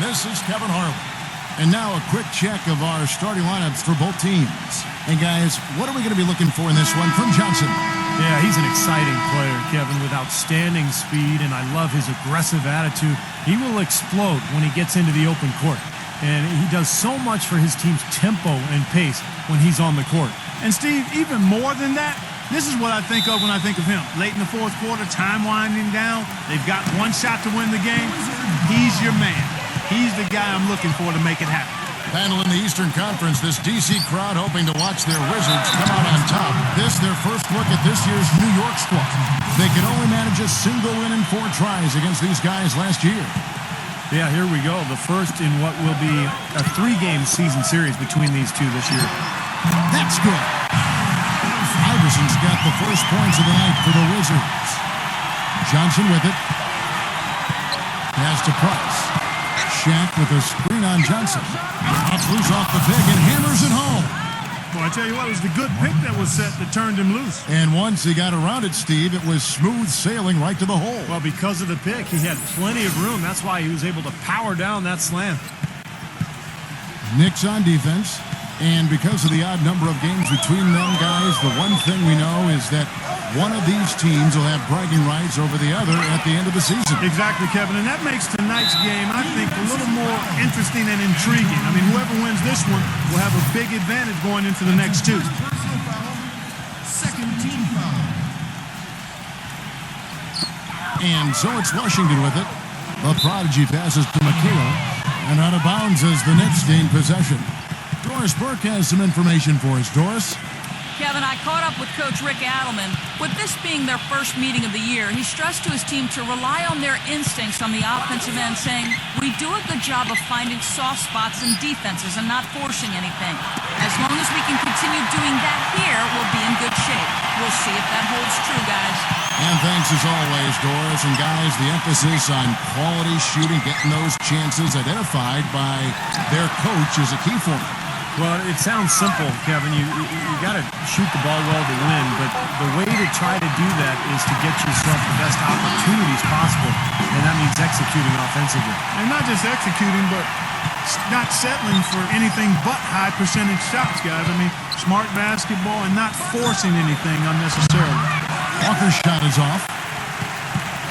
This is Kevin Harlan. And now a quick check of our starting lineups for both teams. And guys, what are we going to be looking for in this one from Johnson? Yeah, he's an exciting player, Kevin, with outstanding speed, and I love his aggressive attitude. He will explode when he gets into the open court. And he does so much for his team's tempo and pace when he's on the court. And Steve, even more than that, this is what I think of when I think of him. Late in the fourth quarter, time winding down. They've got one shot to win the game. He's your man. He's the guy I'm looking for to make it happen. Battle in the Eastern Conference, this D.C. crowd hoping to watch their Wizards come out on top. This their first look at this year's New York squad. They could only manage a single win in 4 tries against these guys last year. Yeah, here we go. The first in what will be a 3-game season series between these two this year. That's good. Iverson's got the first points of the night for the Wizards. Johnson with it. Pass to Price. Shaq with a screen on Johnson. Loose off the pick and hammers it home. Well, I tell you what, it was the good pick that was set that turned him loose. And once he got around it, Steve, it was smooth sailing right to the hole. Well, because of the pick, he had plenty of room. That's why he was able to power down that slam. Knicks on defense. And because of the odd number of games between them guys, the one thing we know is that one of these teams will have bragging rights over the other at the end of the season. Exactly, Kevin. And that makes tonight's game, I think, a little more interesting and intriguing. I mean, whoever wins this one will have a big advantage going into the next 2. Second team foul. And so it's Washington with it. The prodigy passes to McHale. And out of bounds as the Knicks gain possession. Doris Burke has some information for us. Doris? Kevin, I caught up with Coach Rick Adelman. With this being their first meeting of the year, he stressed to his team to rely on their instincts on the offensive end, saying, "We do a good job of finding soft spots in defenses and not forcing anything. As long as we can continue doing that here, we'll be in good shape. We'll see if that holds true, guys." And thanks as always, Doris. And guys, the emphasis on quality shooting, getting those chances identified by their coach is a key for them. Well, it sounds simple, Kevin. You got to shoot the ball well to win, but the way to try to do that is to get yourself the best opportunities possible, and that means executing offensively. And not just executing, but not settling for anything but high percentage shots, guys. I mean, smart basketball and not forcing anything unnecessarily. Walker's shot is off.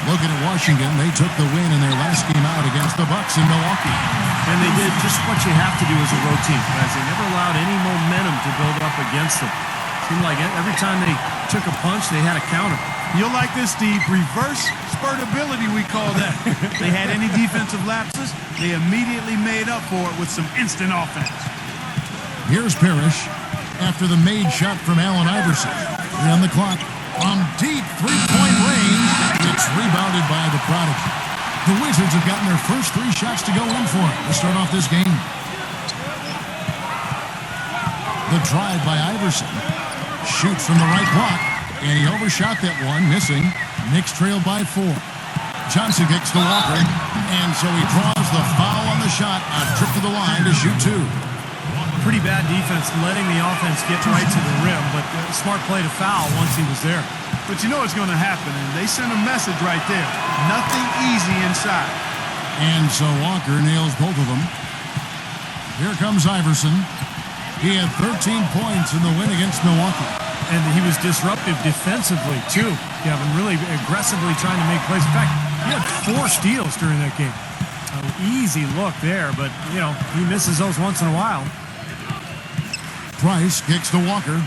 Looking at Washington, they took the win in their last game out against the Bucks in Milwaukee. And they did just what you have to do as a road team, guys. They never allowed any momentum to build up against them. Seemed like every time they took a punch, they had a counter. You'll like this, Steve. Reverse spurtability, we call that. They had any defensive lapses, they immediately made up for it with some instant offense. Here's Parrish after the made shot from Allen Iverson. On the clock, from deep three-point range, it's rebounded by the prodigy. The Wizards have gotten their first 3 shots to go in for it to start off this game. The drive by Iverson. Shoots from the right block, and he overshot that one, missing. Knicks trailed by 4. Johnson kicks to Walker, and so he draws the foul on the shot, a trip to the line to shoot 2. Pretty bad defense, letting the offense get right to the rim, but smart play to foul once he was there. But you know what's going to happen, and they sent a message right there. Nothing easy inside. And so Walker nails both of them. Here comes Iverson. He had 13 points in the win against Milwaukee. And he was disruptive defensively, too, Kevin, really aggressively trying to make plays. In fact, he had 4 steals during that game. An easy look there, but, you know, he misses those once in a while. Price kicks to Walker.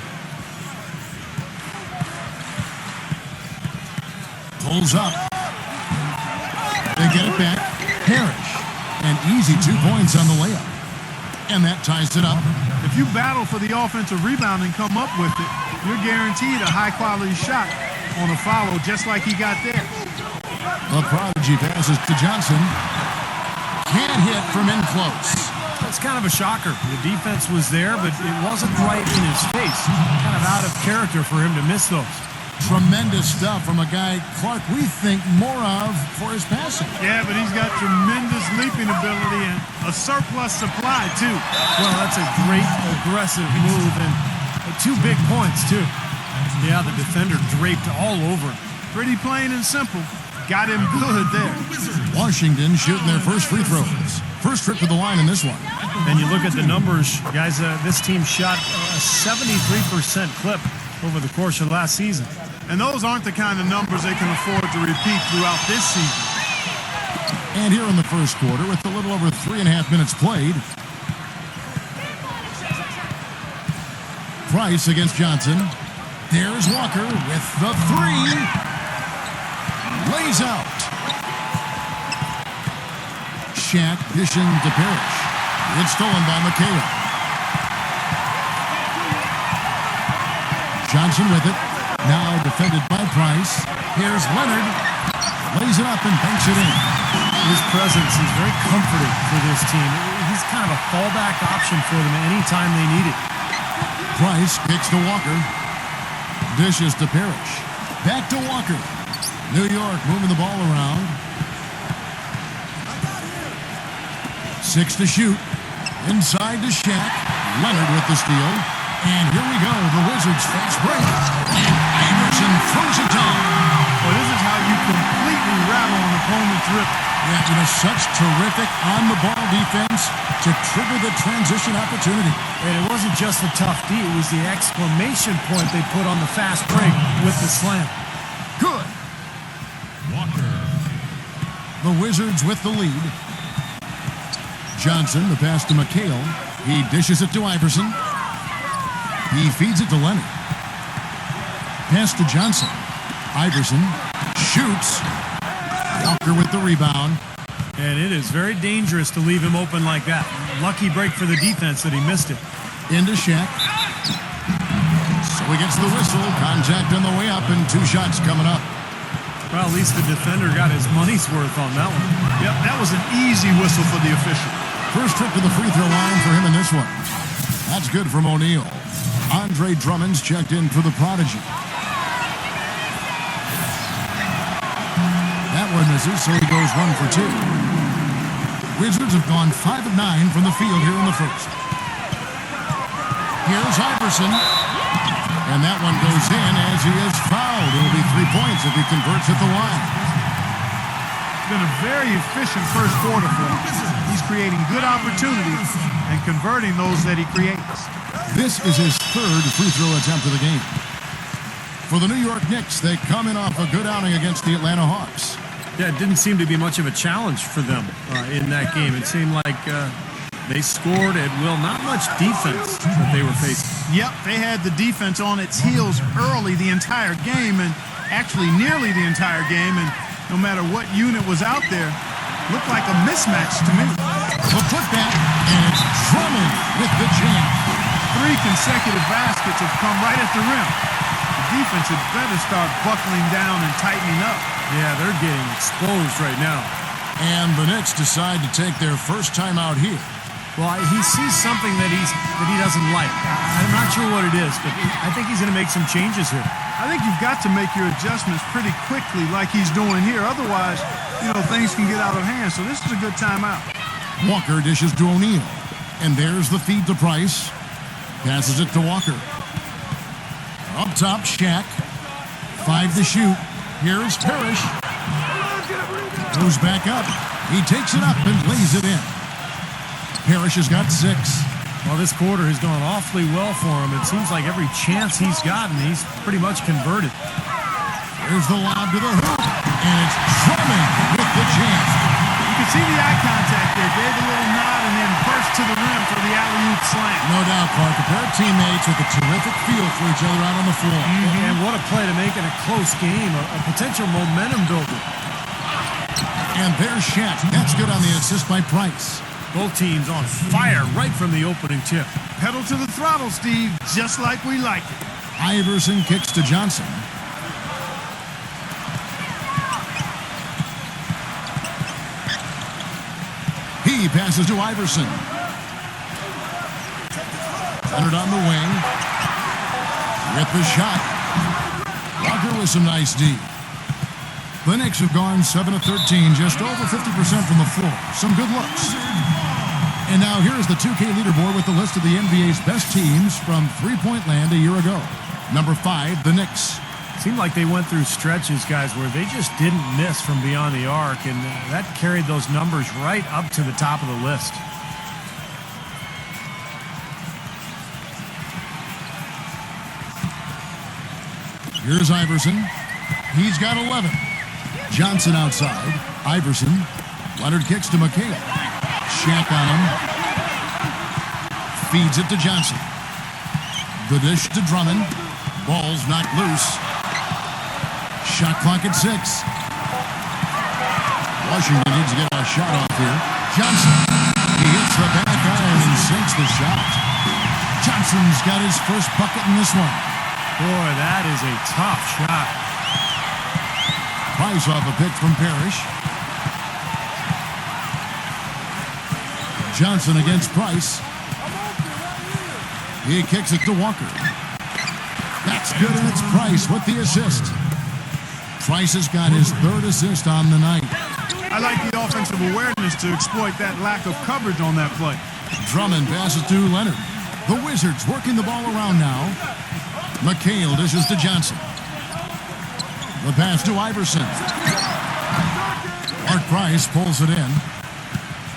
Pulls up. They get it back. Parrish. An easy 2 points on the layup. And that ties it up. If you battle for the offensive rebound and come up with it, you're guaranteed a high-quality shot on a follow just like he got there. The prodigy passes to Johnson. Can't hit from in close. It's kind of a shocker. The defense was there, but it wasn't right in his face. Kind of out of character for him to miss those. Tremendous stuff from a guy, Clark, we think more of for his passing. Yeah, but he's got tremendous leaping ability and a surplus supply, too. Well, that's a great aggressive move and 2 big points, too. Yeah, the defender draped all over him. Pretty plain and simple. Got him good there. Washington shooting their first free throws. First trip to the line in this one. And you look at the numbers, guys, this team shot a 73% clip over the course of last season. And those aren't the kind of numbers they can afford to repeat throughout this season. And here in the first quarter, with a little over 3.5 minutes played, Price against Johnson. There's Walker with the three. Lays out. Shaq dishing to Parrish. It's stolen by McHale. Johnson with it. Now defended by Price. Here's Leonard. Lays it up and banks it in. His presence is very comforting for this team. He's kind of a fallback option for them anytime they need it. Price kicks to Walker. Dishes to Parrish. Back to Walker. New York moving the ball around. 6 to shoot. Inside to Shaq. Leonard with the steal. And here we go. The Wizards fast break. And Iverson throws it down. Well, this is how you completely rattle an opponent's rip. Yeah, such terrific on-the-ball defense to trigger the transition opportunity. And it wasn't just the tough D, it was the exclamation point they put on the fast break with the slam. Good. Walker. The Wizards with the lead. Johnson, the pass to McHale. He dishes it to Iverson. He feeds it to Leonard. Pass to Johnson. Iverson shoots. Walker with the rebound. And it is very dangerous to leave him open like that. Lucky break for the defense that he missed it. Into Shaq. So he gets the whistle. Contact on the way up and 2 shots coming up. Well, at least the defender got his money's worth on that one. Yep, that was an easy whistle for the official. First trip to the free throw line for him in this one. That's good from O'Neal. Andre Drummond's checked in for the Prodigy. That one misses, so he goes 1 for 2. Wizards have gone 5 of 9 from the field here in the first. Here's Iverson. And that one goes in as he is fouled. It'll be 3 points if he converts at the line. It's been a very efficient first quarter for him. He's creating good opportunities and converting those that he creates. This is his 3rd free throw attempt of the game. For the New York Knicks, they come in off a good outing against the Atlanta Hawks. Yeah, it didn't seem to be much of a challenge for them in that game. It seemed like they scored at will, not much defense that they were facing. Yep, they had the defense on its heels early the entire game, and actually nearly the entire game, and no matter what unit was out there, looked like a mismatch to me. The putback, and it's Drummond with the jam. 3 consecutive baskets have come right at the rim. The defense had better start buckling down and tightening up. Yeah, they're getting exposed right now. And the Knicks decide to take their first time out here. Well, he sees something that he doesn't like. I'm not sure what it is, but I think he's going to make some changes here. I think you've got to make your adjustments pretty quickly like he's doing here. Otherwise, things can get out of hand. So this is a good timeout. Walker dishes to O'Neal. And there's the feed to Price. Passes it to Walker. Up top, Shaq. 5 to shoot. Here's Parrish. Goes back up. He takes it up and lays it in. Parrish has got 6. Well, this quarter has gone awfully well for him. It seems like every chance he's gotten, he's pretty much converted. There's the lob to the hoop. And it's Drummond with the jam. You can see the eye contact there. Gave a little nod and then burst to the rim for the alley-oop slam. No doubt, Clark. A pair of teammates with a terrific feel for each other out on the floor. And what a play to make it a close game, a potential momentum builder. And there's Shaq. That's good on the assist by Price. Both teams on fire right from the opening tip. Pedal to the throttle, Steve, just like we like it. Iverson kicks to Johnson. He passes to Iverson. Leonard on the wing. With the shot. Walker with some nice D. The Knicks have gone 7 of 13, just over 50% from the floor. Some good looks. And now here's the 2K leaderboard with the list of the NBA's best teams from three-point land a year ago. Number 5, the Knicks. Seemed like they went through stretches, guys, where they just didn't miss from beyond the arc, and that carried those numbers right up to the top of the list. Here's Iverson. He's got 11. Johnson outside. Iverson. Leonard kicks to McHale. Shaq on him. Feeds it to Johnson. The dish to Drummond. Ball's knocked loose. Shot clock at 6. Washington needs to get a shot off here. Johnson. He hits the back iron and sinks the shot. Johnson's got his first bucket in this one. Boy, that is a tough shot. Price off a pick from Parrish. Johnson against Price. He kicks it to Walker. That's good, and it's Price with the assist. Price has got his third assist on the night. I like the offensive awareness to exploit that lack of coverage on that play. Drummond passes to Leonard. The Wizards working the ball around now. McHale dishes to Johnson. The pass to Iverson. Mark Price pulls it in.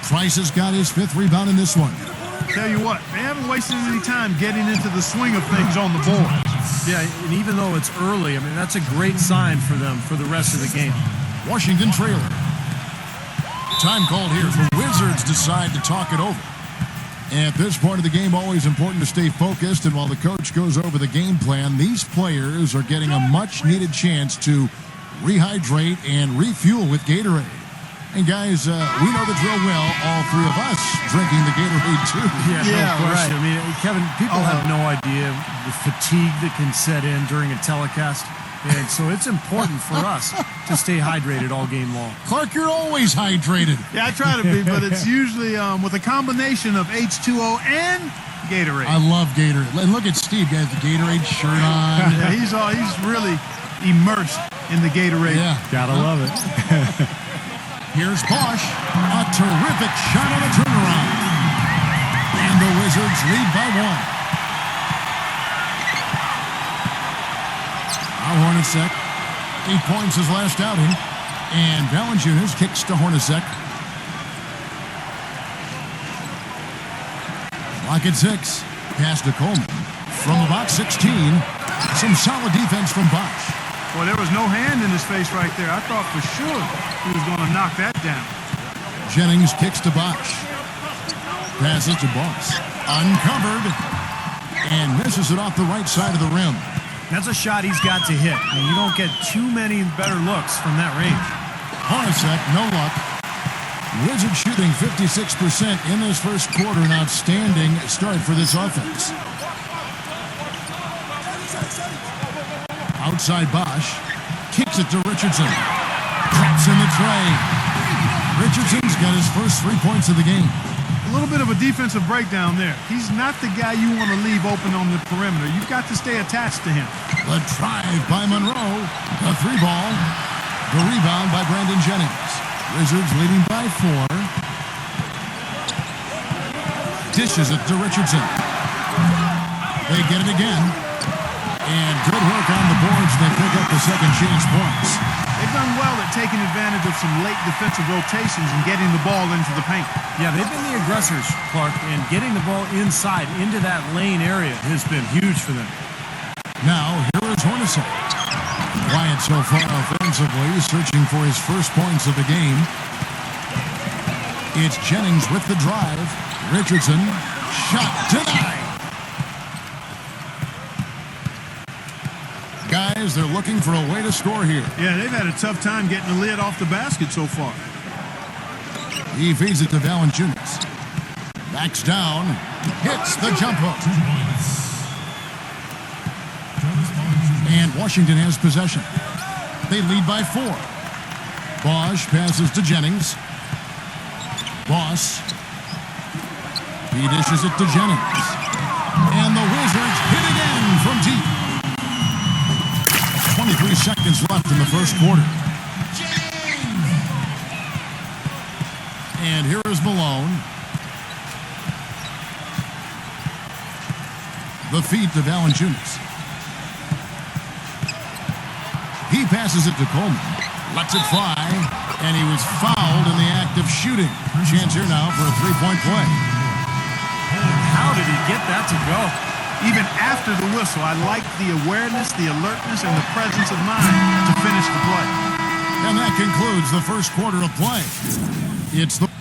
Price has got his 5th rebound in this one. Tell you what, they haven't wasted any time getting into the swing of things on the board. Yeah, and even though it's early, I mean, that's a great sign for them for the rest of the game. Washington trailer. Time called here. The Wizards decide to talk it over. At this point of the game, always important to stay focused, and while the coach goes over the game plan, these players are getting a much-needed chance to rehydrate and refuel with Gatorade. And guys, we know the drill well, all three of us drinking the Gatorade too. Yeah, no question. Right. I mean, Kevin, people have no idea the fatigue that can set in during a telecast. And so it's important for us to stay hydrated all game long. Clark, you're always hydrated. Yeah, I try to be, but it's usually with a combination of H2O and Gatorade. I love Gatorade. And look at Steve, got the Gatorade shirt on. Yeah, he's really immersed in the Gatorade. Yeah, gotta love it. Here's Bosch. A terrific shot on a turnaround. And the Wizards lead by 1. Hornacek, 8 points his last outing, and Valanciunas kicks to Hornacek. Clock at 6, pass to Coleman. From about 16, some solid defense from Bosch. Well, there was no hand in his face right there. I thought for sure he was going to knock that down. Jennings kicks to Bosch. Passes to Boss. Uncovered, and misses it off the right side of the rim. That's a shot he's got to hit. I mean, you don't get too many better looks from that range. Hornacek, no luck. Wizards shooting 56% in this first quarter. An outstanding start for this offense. Outside Bosch. Kicks it to Richardson. Traps in the tray. Richardson's got his first 3 points of the game. A little bit of a defensive breakdown there. He's not the guy you want to leave open on the perimeter. You've got to stay attached to him. The drive by Monroe. The 3-ball. The rebound by Brandon Jennings. Wizards leading by 4. Dishes it to Richardson. They get it again. And good work on the boards. They pick up the second chance points. They've done well at taking advantage of some late defensive rotations and getting the ball into the paint. Yeah, they've been the aggressors, Clark, and getting the ball inside into that lane area has been huge for them. Now, here is Hornacek. Quiet so far offensively, searching for his first points of the game. It's Jennings with the drive. Richardson, shot denied. Guys, they're looking for a way to score here. Yeah, they've had a tough time getting the lid off the basket so far. He feeds it to Valanciunas. Backs down, hits the jump hook. And Washington has possession. They lead by 4. Bosch passes to Jennings. Boss. He dishes it to Jennings. And the Wizards hit again from deep. 23 seconds left in the first quarter. And here is Malone. The feed to Valanciunas. He passes it to Coleman. Lets it fly, and he was fouled in the act of shooting. Chance here now for a three-point play. How did he get that to go? Even after the whistle, I like the awareness, the alertness, and the presence of mind to finish the play. And that concludes the first quarter of play. It's the...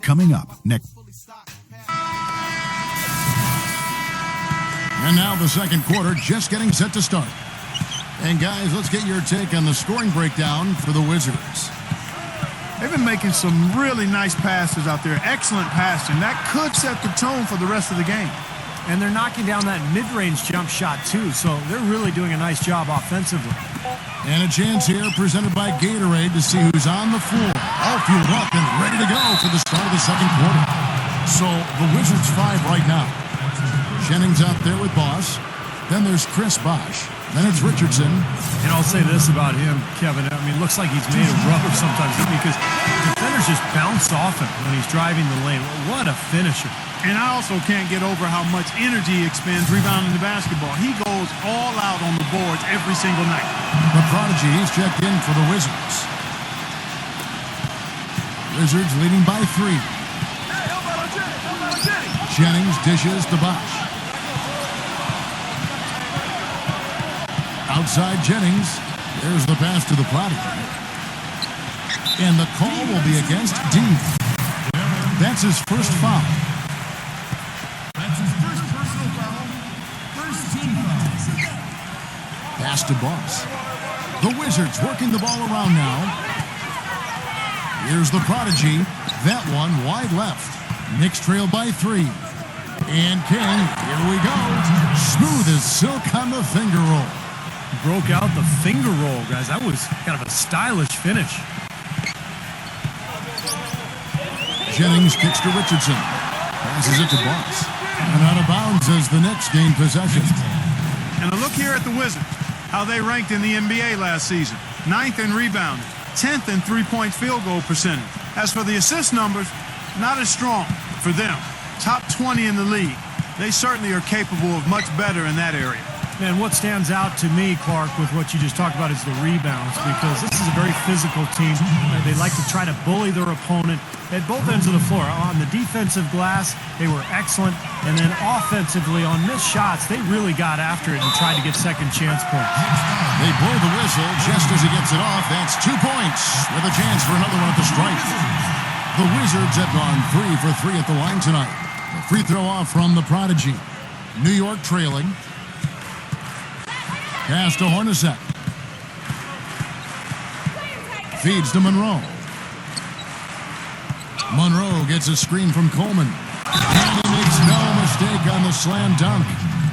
Coming up next. And now the second quarter just getting set to start. And guys, let's get your take on the scoring breakdown for the Wizards. They've been making some really nice passes out there. Excellent passing. That could set the tone for the rest of the game. And they're knocking down that mid-range jump shot, too, so they're really doing a nice job offensively. And a chance here presented by Gatorade to see who's on the floor. All fueled up and ready to go for the start of the second quarter. So the Wizards 5 right now. Jennings out there with Boss. Then there's Chris Bosh. Then it's Richardson. And I'll say this about him, Kevin. I mean, it looks like he's made of rubber sometimes because defenders just bounce off him when he's driving the lane. What a finisher. And I also can't get over how much energy he expends rebounding the basketball. He goes all out on the boards every single night. The prodigy is checked in for the Wizards. Wizards leading by 3. Jennings dishes to Bosh. Outside Jennings. There's the pass to the prodigy. And the call will be against Dean. That's his first foul. That's his first personal foul. First team foul. Pass to Boss. The Wizards working the ball around now. Here's the prodigy. That one wide left. Knicks trail by 3. And King, here we go. Smooth as silk on the finger roll. Broke out the finger roll, guys. That was kind of a stylish finish. Jennings kicks to Richardson. Passes it to Boss. And out of bounds as the Knicks gain possession. And a look here at the Wizards, how they ranked in the NBA last season. 9th in rebounding, 10th in three-point field goal percentage. As for the assist numbers, not as strong for them. Top 20 in the league. They certainly are capable of much better in that area. And what stands out to me, Clark, with what you just talked about is the rebounds, because this is a very physical team. They like to try to bully their opponent at both ends of the floor. On the defensive glass, they were excellent. And then offensively, on missed shots, they really got after it and tried to get second chance points. They blow the whistle just as he gets it off. That's 2 points with a chance for another one at the stripe. The Wizards have gone 3 for 3 at the line tonight. The free throw off from the prodigy. New York trailing. Pass to Hornacek. Feeds to Monroe. Monroe gets a screen from Coleman. And he makes no mistake on the slam dunk.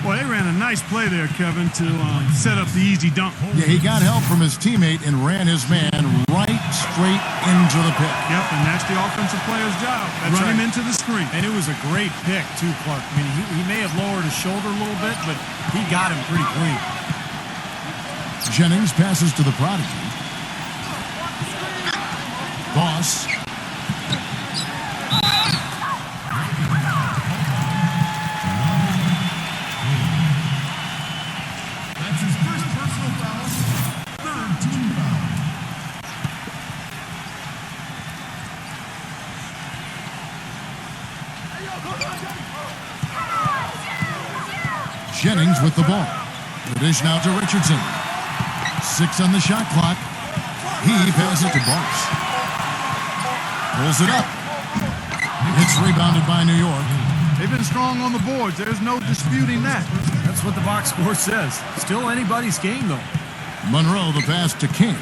Boy, they ran a nice play there, Kevin, to set up the easy dunk. Yeah, he got help from his teammate and ran his man right straight into the pick. Yep, and that's the offensive player's job. Run him into the screen. And it was a great pick, too, Clark. I mean, he may have lowered his shoulder a little bit, but he got him pretty clean. Jennings passes to the prodigy. Boss. That's his first personal foul. Third team foul. Jennings with the ball. The dish now to Richardson. 6 on the shot clock. He passes it to Boss. Pulls it up. It's rebounded by New York. They've been strong on the boards. There's no disputing that. That's what the box score says. Still anybody's game, though. Monroe, the pass to King.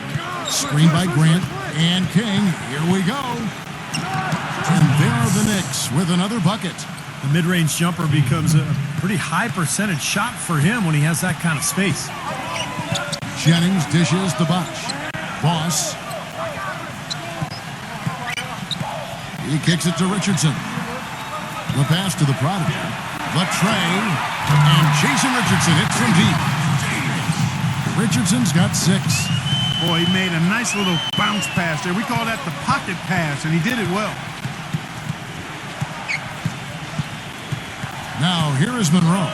Screen by Grant. And King, here we go. And there are the Knicks with another bucket. The mid-range jumper becomes a pretty high percentage shot for him when he has that kind of space. Jennings dishes to Bosh. Boss. He kicks it to Richardson. The pass to the prodigy. The tray. And Jason Richardson hits from deep. Richardson's got 6. Boy, he made a nice little bounce pass there. We call that the pocket pass, and he did it well. Now, here is Monroe.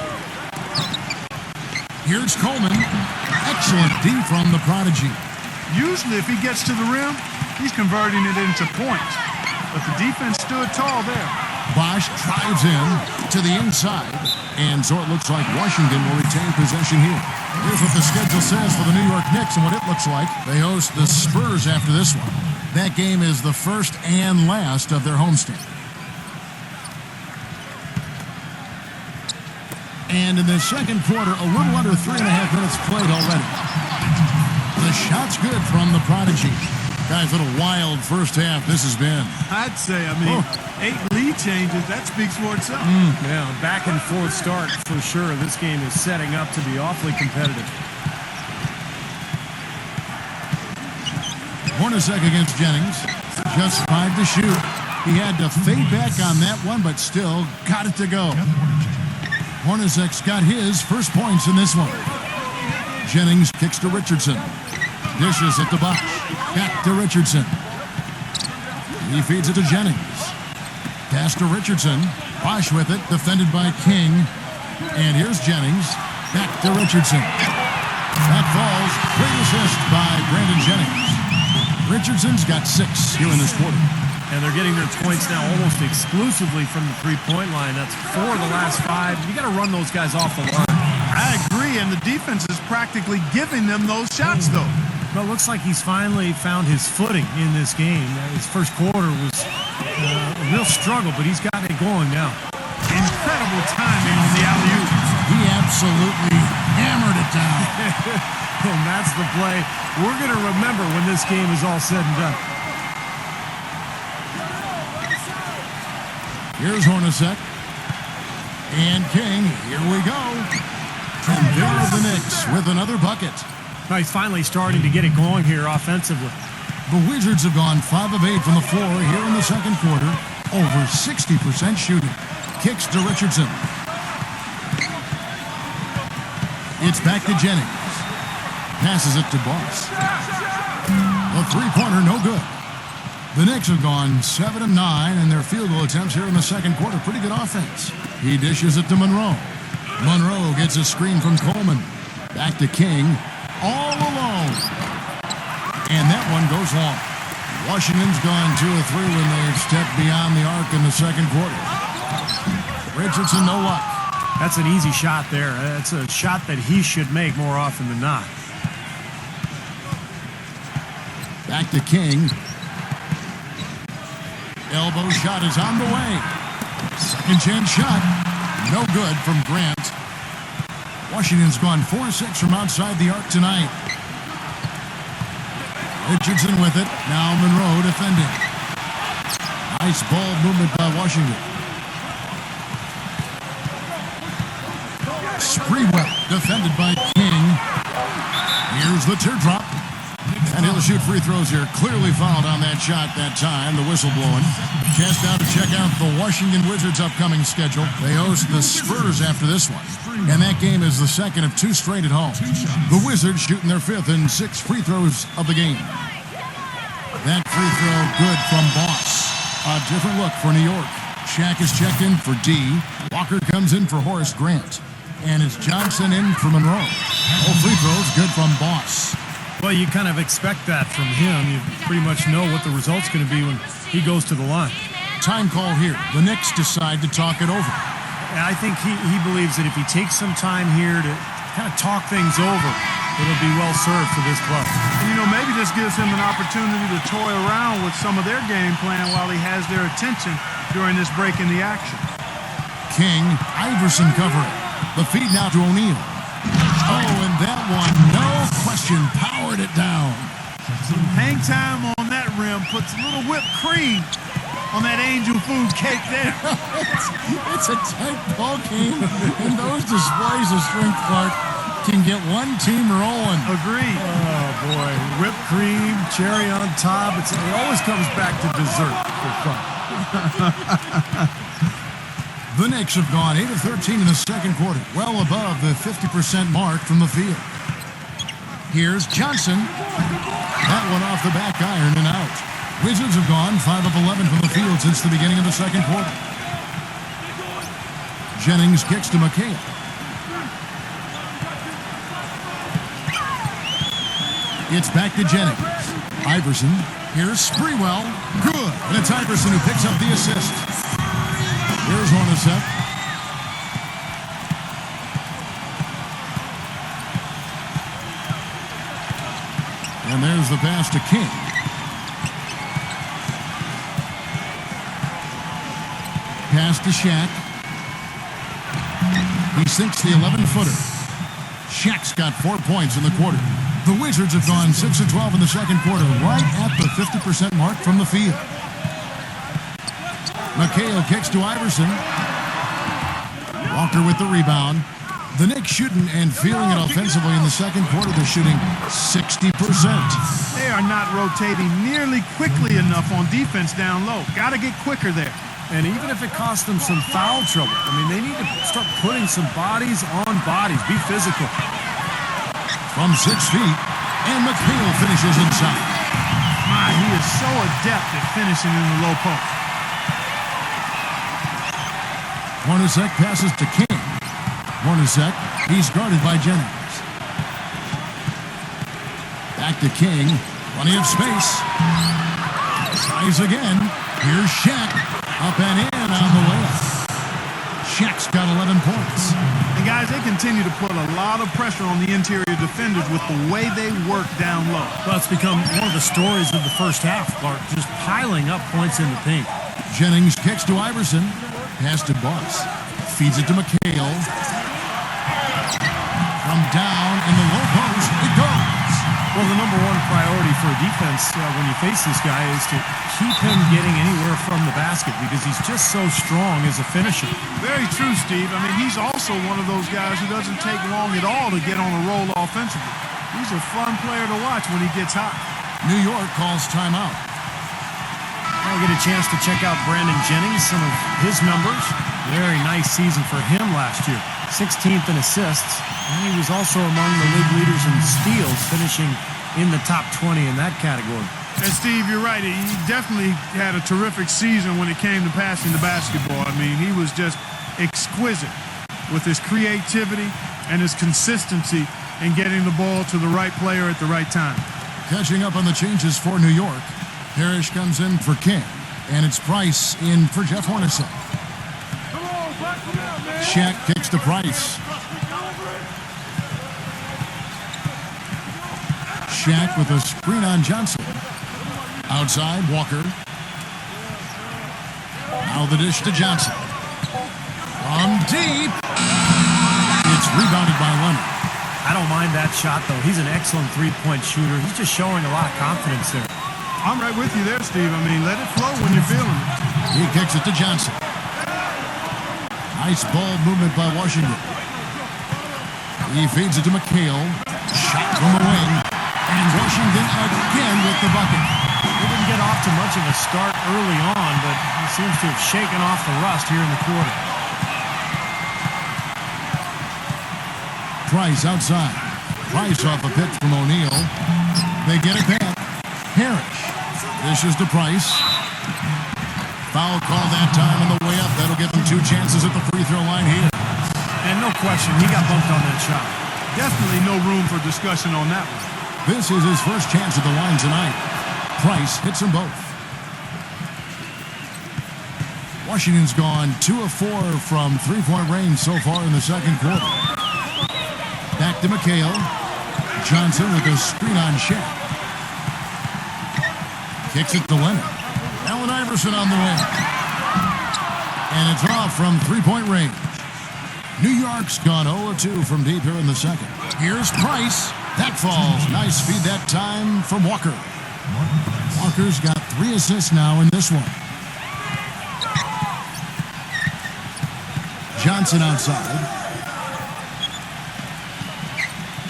Here's Coleman. Excellent D from the prodigy. Usually, if he gets to the rim, he's converting it into points. But the defense stood tall there. Bosch drives in to the inside, and so it looks like Washington will retain possession here. Here's what the schedule says for the New York Knicks and what it looks like. They host the Spurs after this one. That game is the first and last of their homestand. And in the second quarter, a little under 3.5 minutes played already. The shot's good from the prodigy. Guys, what a wild first half this has been. I'd say, 8 lead changes, that speaks for itself. Yeah, back and forth start for sure. This game is setting up to be awfully competitive. Hornacek against Jennings. Just 5 to shoot. He had to fade back on that one, but still got it to go. Hornacek's got his first points in this one. Jennings kicks to Richardson. Dishes at the box. Back to Richardson. He feeds it to Jennings. Pass to Richardson. Bosch with it. Defended by King. And here's Jennings. Back to Richardson. That falls. Great assist by Brandon Jennings. Richardson's got 6 here in this quarter. And they're getting their points now almost exclusively from the three-point line. That's 4 of the last 5. You got to run those guys off the line. I agree, and the defense is practically giving them those shots, though. Well, it looks like he's finally found his footing in this game. His first quarter was a real struggle, but he's gotten it going now. Incredible timing on the alley-oop. He absolutely hammered it down. And that's the play we're going to remember when this game is all said and done. Here's Hornacek. And King. Here we go. And there are the Knicks with another bucket. Now he's finally starting to get it going here offensively. The Wizards have gone 5 of 8 from the floor here in the second quarter. Over 60% shooting. Kicks to Richardson. It's back to Jennings. Passes it to Boss. The three-pointer, no good. The Knicks have gone 7 of 9 in their field goal attempts here in the second quarter. Pretty good offense. He dishes it to Monroe. Monroe gets a screen from Coleman. Back to King. All alone. And that one goes long. Washington's gone 2 of 3 when they've stepped beyond the arc in the second quarter. Richardson, no luck. That's an easy shot there. That's a shot that he should make more often than not. Back to King. Elbow shot is on the way. Second chance shot. No good from Grant. Washington's gone 4-6 from outside the arc tonight. Richardson with it. Now Monroe defending. Nice ball movement by Washington. Sprewell defended by King. Here's the teardrop. And he'll shoot free throws here. Clearly fouled on that shot that time. The whistle blowing. Chance now to check out the Washington Wizards' upcoming schedule. They host the Spurs after this one. And that game is the second of 2 straight at home. The Wizards shooting their 5th and 6th free throws of the game. That free throw good from Boss. A different look for New York. Shaq is checked in for D. Walker comes in for Horace Grant. And it's Johnson in for Monroe. All free throws good from Boss. Well, you kind of expect that from him. You pretty much know what the result's going to be when he goes to the line. Time call here. The Knicks decide to talk it over. And I think he believes that if he takes some time here to kind of talk things over, it'll be well served for this club. And, maybe this gives him an opportunity to toy around with some of their game plan while he has their attention during this break in the action. King, Iverson covering. The feed now to O'Neal. Oh, and that one, no question, powered it down. Some hang time on that rim puts a little whipped cream on that angel food cake there. it's a tight ball game, and those displays of strength, Clark, can get one team rolling. Agreed. Oh, boy. Whipped cream, cherry on top. It always comes back to dessert for fun. The Knicks have gone 8 of 13 in the second quarter, well above the 50% mark from the field. Here's Johnson. That one off the back iron and out. Wizards have gone 5 of 11 from the field since the beginning of the second quarter. Jennings kicks to McHale. It's back to Jennings. Iverson. Here's Sprewell. Good. And it's Iverson who picks up the assist. Here's Hornacek. And there's the pass to King. Pass to Shaq. He sinks the 11-footer. Shaq's got 4 points in the quarter. The Wizards have gone 6 of 12 in the second quarter, right at the 50% mark from the field. McHale kicks to Iverson. Walker with the rebound. The Knicks shooting and feeling it offensively in the second quarter. They're shooting 60%. They are not rotating nearly quickly enough on defense down low. Got to get quicker there. And even if it costs them some foul trouble, I mean, they need to start putting some bodies on bodies. Be physical. From 6 feet, and McHale finishes inside. My, he is so adept at finishing in the low post. Hornacek passes to King. Hornacek, he's guarded by Jennings. Back to King. Plenty of space. Tries again. Here's Shaq. Up and in on the layup. Shaq's got 11 points. And guys, they continue to put a lot of pressure on the interior defenders with the way they work down low. Well, it's become one of the stories of the first half, Clark, just piling up points in the paint. Jennings kicks to Iverson. Pass to Buss. Feeds it to McHale. From down in the low post, it goes. Well, the number one priority for a defense when you face this guy is to keep him getting anywhere from the basket because he's just so strong as a finisher. Very true, Steve. I mean, he's also one of those guys who doesn't take long at all to get on a roll offensively. He's a fun player to watch when he gets hot. New York calls timeout. I'll get a chance to check out Brandon Jennings, some of his numbers. Very nice season for him last year. 16th in assists, and he was also among the league leaders in steals, finishing in the top 20 in that category. And Steve, you're right. He definitely had a terrific season when it came to passing the basketball. I mean, he was just exquisite with his creativity and his consistency in getting the ball to the right player at the right time. Catching up on the changes for New York. Parrish comes in for King, and it's Price in for Jeff Hornacek. Shaq kicks to Price. Shaq with a screen on Johnson. Outside, Walker. Now the dish to Johnson. From deep. It's rebounded by Leonard. I don't mind that shot, though. He's an excellent three-point shooter. He's just showing a lot of confidence there. I'm right with you there, Steve. I mean, let it flow when you're feeling it. He kicks it to Johnson. Nice ball movement by Washington. He feeds it to McHale. Shot from the wing. And Washington again with the bucket. He didn't get off to much of a start early on, but he seems to have shaken off the rust here in the quarter. Price outside. Price off a pitch from O'Neal. They get it back. Parrish. Dishes to Price. Foul call that time on the way up. That'll give him 2 chances at the free throw line here. And no question, he got bumped on that shot. Definitely no room for discussion on that one. This is his first chance at the line tonight. Price hits them both. Washington's gone 2 of 4 from three-point range so far in the second quarter. Back to McHale. Johnson with a screen on Shaq. Kicks it to Leonard. Allen Iverson on the wing. And it's off from three-point range. New York's gone 0-2 from deep here in the second. Here's Price. That falls. Nice feed that time from Walker. Walker's got 3 assists now in this one. Johnson outside.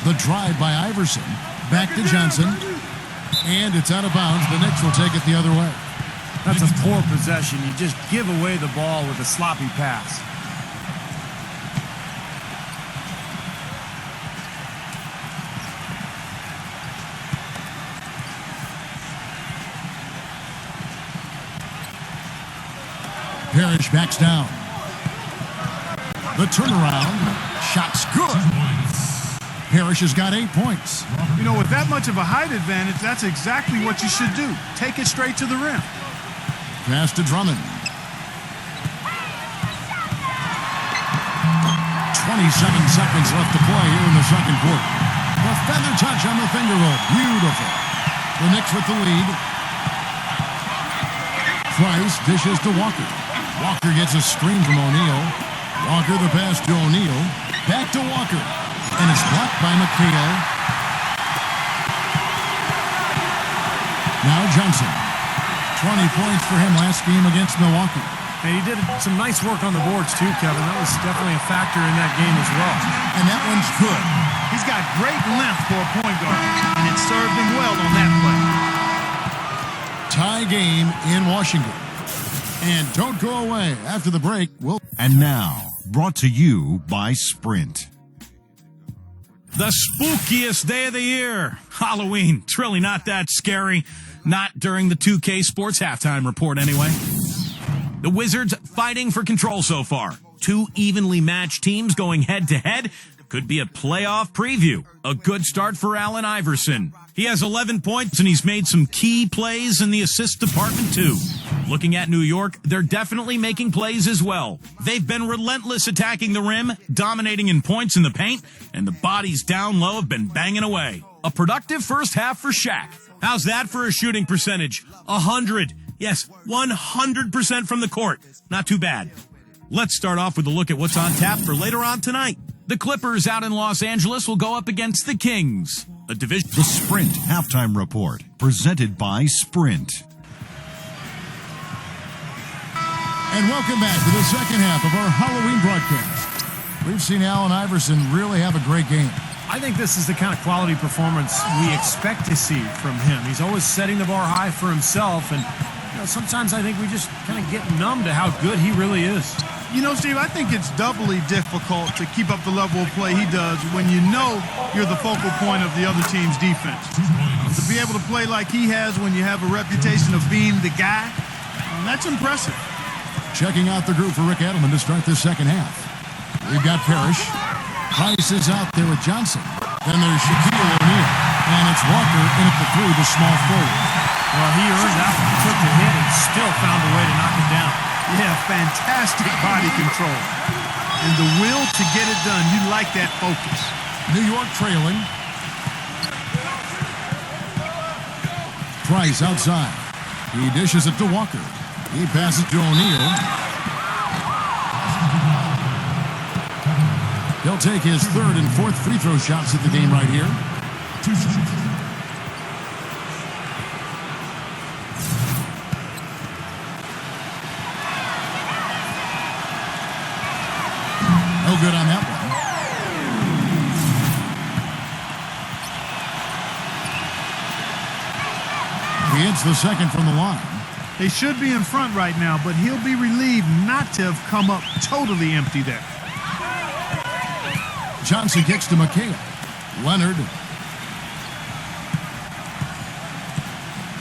The drive by Iverson. Back to Johnson. And it's out of bounds. The Knicks will take it the other way. That's a poor possession. You just give away the ball with a sloppy pass. Parrish backs down. The turnaround. Shot's good. Parrish has got 8 points. You know, with that much of a height advantage, that's exactly what you should do. Take it straight to the rim. Pass to Drummond. 27 seconds left to play here in the second quarter. A feather touch on the finger roll. Beautiful. The Knicks with the lead. Price dishes to Walker. Walker gets a screen from O'Neal. Walker the pass to O'Neal. Back to Walker. And it's blocked by McHale. Now Johnson. 20 points for him last game against Milwaukee. And he did some nice work on the boards too, Kevin. That was definitely a factor in that game as well. And that one's good. He's got great length for a point guard, and it served him well on that play. Tie game in Washington. And don't go away. After the break, we'll... And now, brought to you by Sprint. The spookiest day of the year, Halloween. It's really not that scary. Not during the 2K Sports halftime report, anyway. The Wizards fighting for control so far. 2 evenly matched teams going head-to-head. Could be a playoff preview. A good start for Allen Iverson. He has 11 points, and he's made some key plays in the assist department, too. Looking at New York, they're definitely making plays as well. They've been relentless attacking the rim, dominating in points in the paint, and the bodies down low have been banging away. A productive first half for Shaq. How's that for a shooting percentage? 100. Yes, 100% from the court. Not too bad. Let's start off with a look at what's on tap for later on tonight. The Clippers out in Los Angeles will go up against the Kings. A division. The Sprint Halftime Report, presented by Sprint. And welcome back to the second half of our Halloween broadcast. We've seen Allen Iverson really have a great game. I think this is the kind of quality performance we expect to see from him. He's always setting the bar high for himself, and sometimes I think we just kind of get numb to how good he really is. You know, Steve, I think it's doubly difficult to keep up the level of play he does when you know you're the focal point of the other team's defense. To be able to play like he has when you have a reputation of being the guy, that's impressive. Checking out the group for Rick Adelman to start this second half. We've got Parrish. Price is out there with Johnson. Then there's Shaquille O'Neal. And it's Walker in at the 3, the small forward. Well, he earned that one. He took the hit and still found a way to knock it down. Yeah, fantastic body control. And the will to get it done. You like that focus. New York trailing. Price outside. He dishes it to Walker. He passes to O'Neal. He'll take his 3rd and 4th free throw shots at the game right here. 2 shots. No good on that one. He hits the second from the line. They should be in front right now, but he'll be relieved not to have come up totally empty there. Johnson kicks to McHale. Leonard.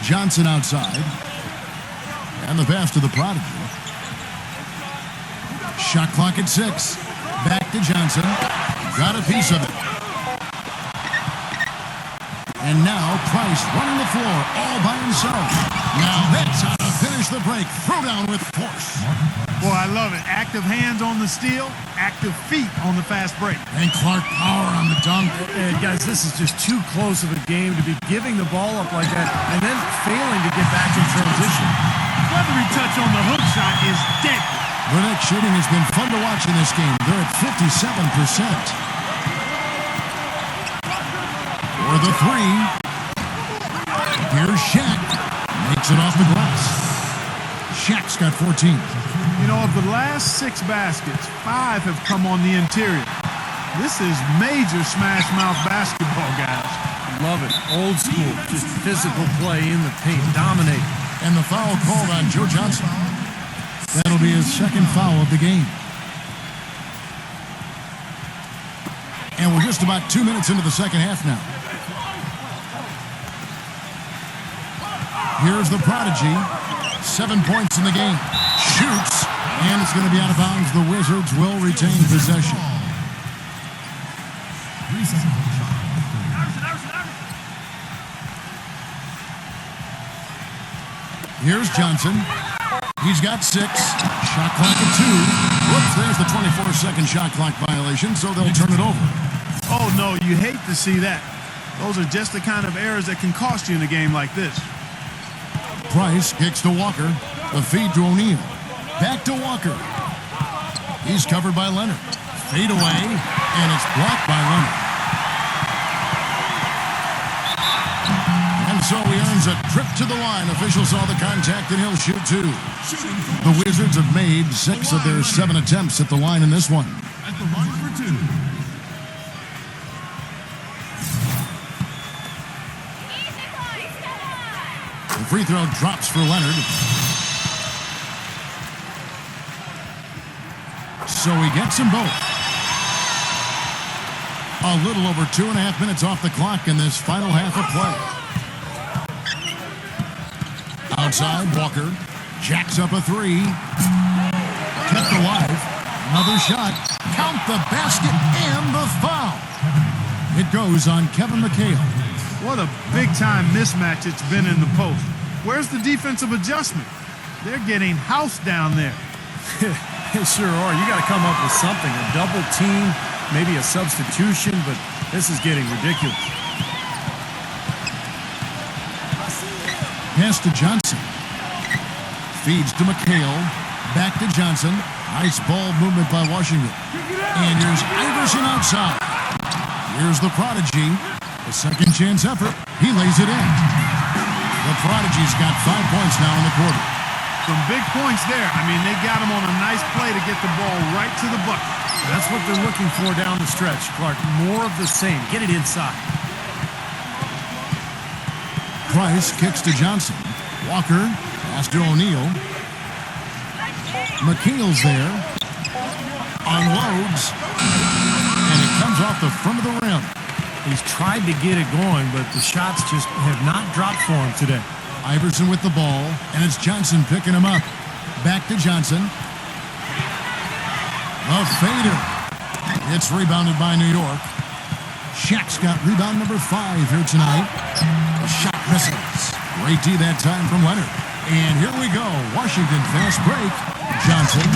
Johnson outside. And the pass to the prodigy. Shot clock at 6. Back to Johnson. Got a piece of it. And now Price running the floor all by himself. Now that's how to finish the break. Throw down with force. Boy, I love it. Active hands on the steal, active feet on the fast break. And Clark power on the dunk. And guys, this is just too close of a game to be giving the ball up like that and then failing to get back in transition. Feathery touch on the hook shot is dead. The Knicks shooting has been fun to watch in this game. They're at 57%. For the 3. Here's Shaq. Makes it off the glass. Shaq's got 14. You know, of the last 6 baskets, 5 have come on the interior. This is major smash mouth basketball, guys. Love it. Old school. Just physical play in the paint. Dominate. And the foul called on Joe Johnson. That'll be his 2nd foul of the game. And we're just about 2 minutes into the second half now. Here's the prodigy. 7 points in the game. Shoots. And it's going to be out of bounds. The Wizards will retain possession. 3 seconds. Here's Johnson. He's got 6. Shot clock at 2. Whoops, there's the 24-second shot clock violation, so they'll turn it over. Oh, no, you hate to see that. Those are just the kind of errors that can cost you in a game like this. Price kicks to Walker. The feed to O'Neal. Back to Walker. He's covered by Leonard. Fade away, and it's blocked by Leonard. And so he earns a trip to the line. Officials saw the contact, and he'll shoot 2. The Wizards have made 6 of their 7 attempts at the line in this one. At the line for 2. The free throw drops for Leonard. So he gets them both. A little over 2.5 minutes off the clock in this final half of play. Outside, Walker jacks up a 3. Kept alive. Another shot. Count the basket and the foul. It goes on Kevin McHale. What a big-time mismatch it's been in the post. Where's the defensive adjustment? They're getting housed down there. They sure are. You got to come up with something. A double team, maybe a substitution, but this is getting ridiculous. Pass to Johnson. Feeds to McHale. Back to Johnson. Nice ball movement by Washington. And here's Iverson outside. Here's the prodigy. A second chance effort. He lays it in. The prodigy's got 5 points now in the quarter. Some big points there. I mean, they got him on a nice play to get the ball right to the bucket. That's what they're looking for down the stretch, Clark. More of the same. Get it inside. Price kicks to Johnson. Walker pass to O'Neal. McHale's there. Unloads. And it comes off the front of the rim. He's tried to get it going, but the shots just have not dropped for him today. Iverson with the ball, and it's Johnson picking him up. Back to Johnson. A fader. It's rebounded by New York. Shaq's got rebound number 5 here tonight. The shot misses. Great D that time from Leonard. And here we go. Washington fast break. Johnson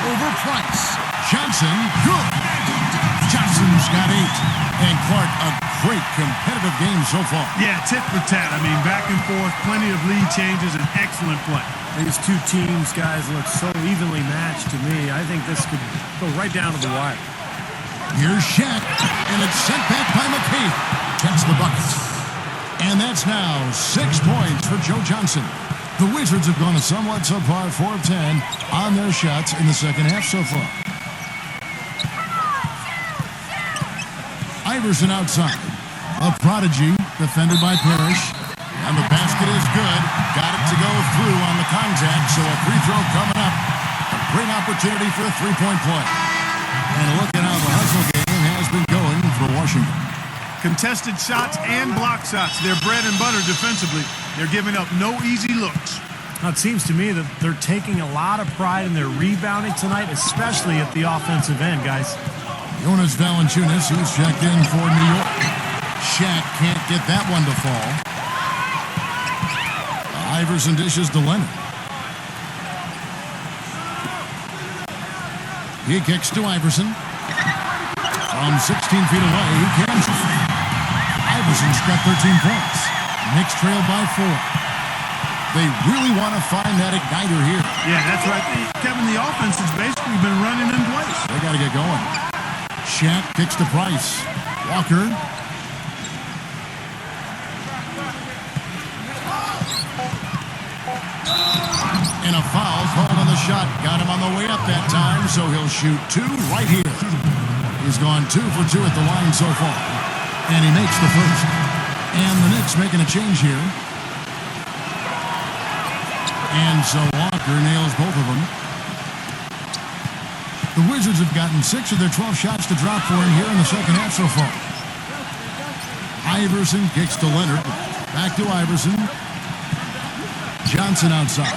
over Price. Johnson, good. Johnson's got 8. And Clark, a great competitive game so far. Yeah, tit for tat. I mean, back and forth, plenty of lead changes, and excellent play. These two teams, guys, look so evenly matched to me. I think this could go right down to the wire. Here's Shaq, and it's sent back by McHale. Gets the bucket. And that's now 6 points for Joe Johnson. The Wizards have gone a somewhat subpar 4 of 10 on their shots in the second half so far. Iverson outside. A prodigy, defended by Parrish. And the basket is good. Got it to go through on the contact, so a free throw coming up. A great opportunity for a three-point play. And look at how the hustle game has been going for Washington. Contested shots and block shots. They're bread and butter defensively. They're giving up no easy looks. Now, it seems to me that they're taking a lot of pride in their rebounding tonight, especially at the offensive end, guys. Jonas Valanciunas, he's checked in for New York. Shaq can't get that one to fall. Iverson dishes to Leonard. He kicks to Iverson. From 16 feet away, he can shoot. Iverson's got 13 points. Knicks trail by 4. They really want to find that igniter here. Yeah, that's right. Kevin, the offense has basically been running in place. They got to get going. Shaq kicks to Price. Walker. And a foul called on the shot. Got him on the way up that time, so he'll shoot 2 right here. He's gone 2 for 2 at the line so far. And he makes the first. And the Knicks making a change here. And so Walker nails both of them. The Wizards have gotten 6 of their 12 shots to drop for him here in the second half so far. Iverson kicks to Leonard. Back to Iverson. Johnson outside.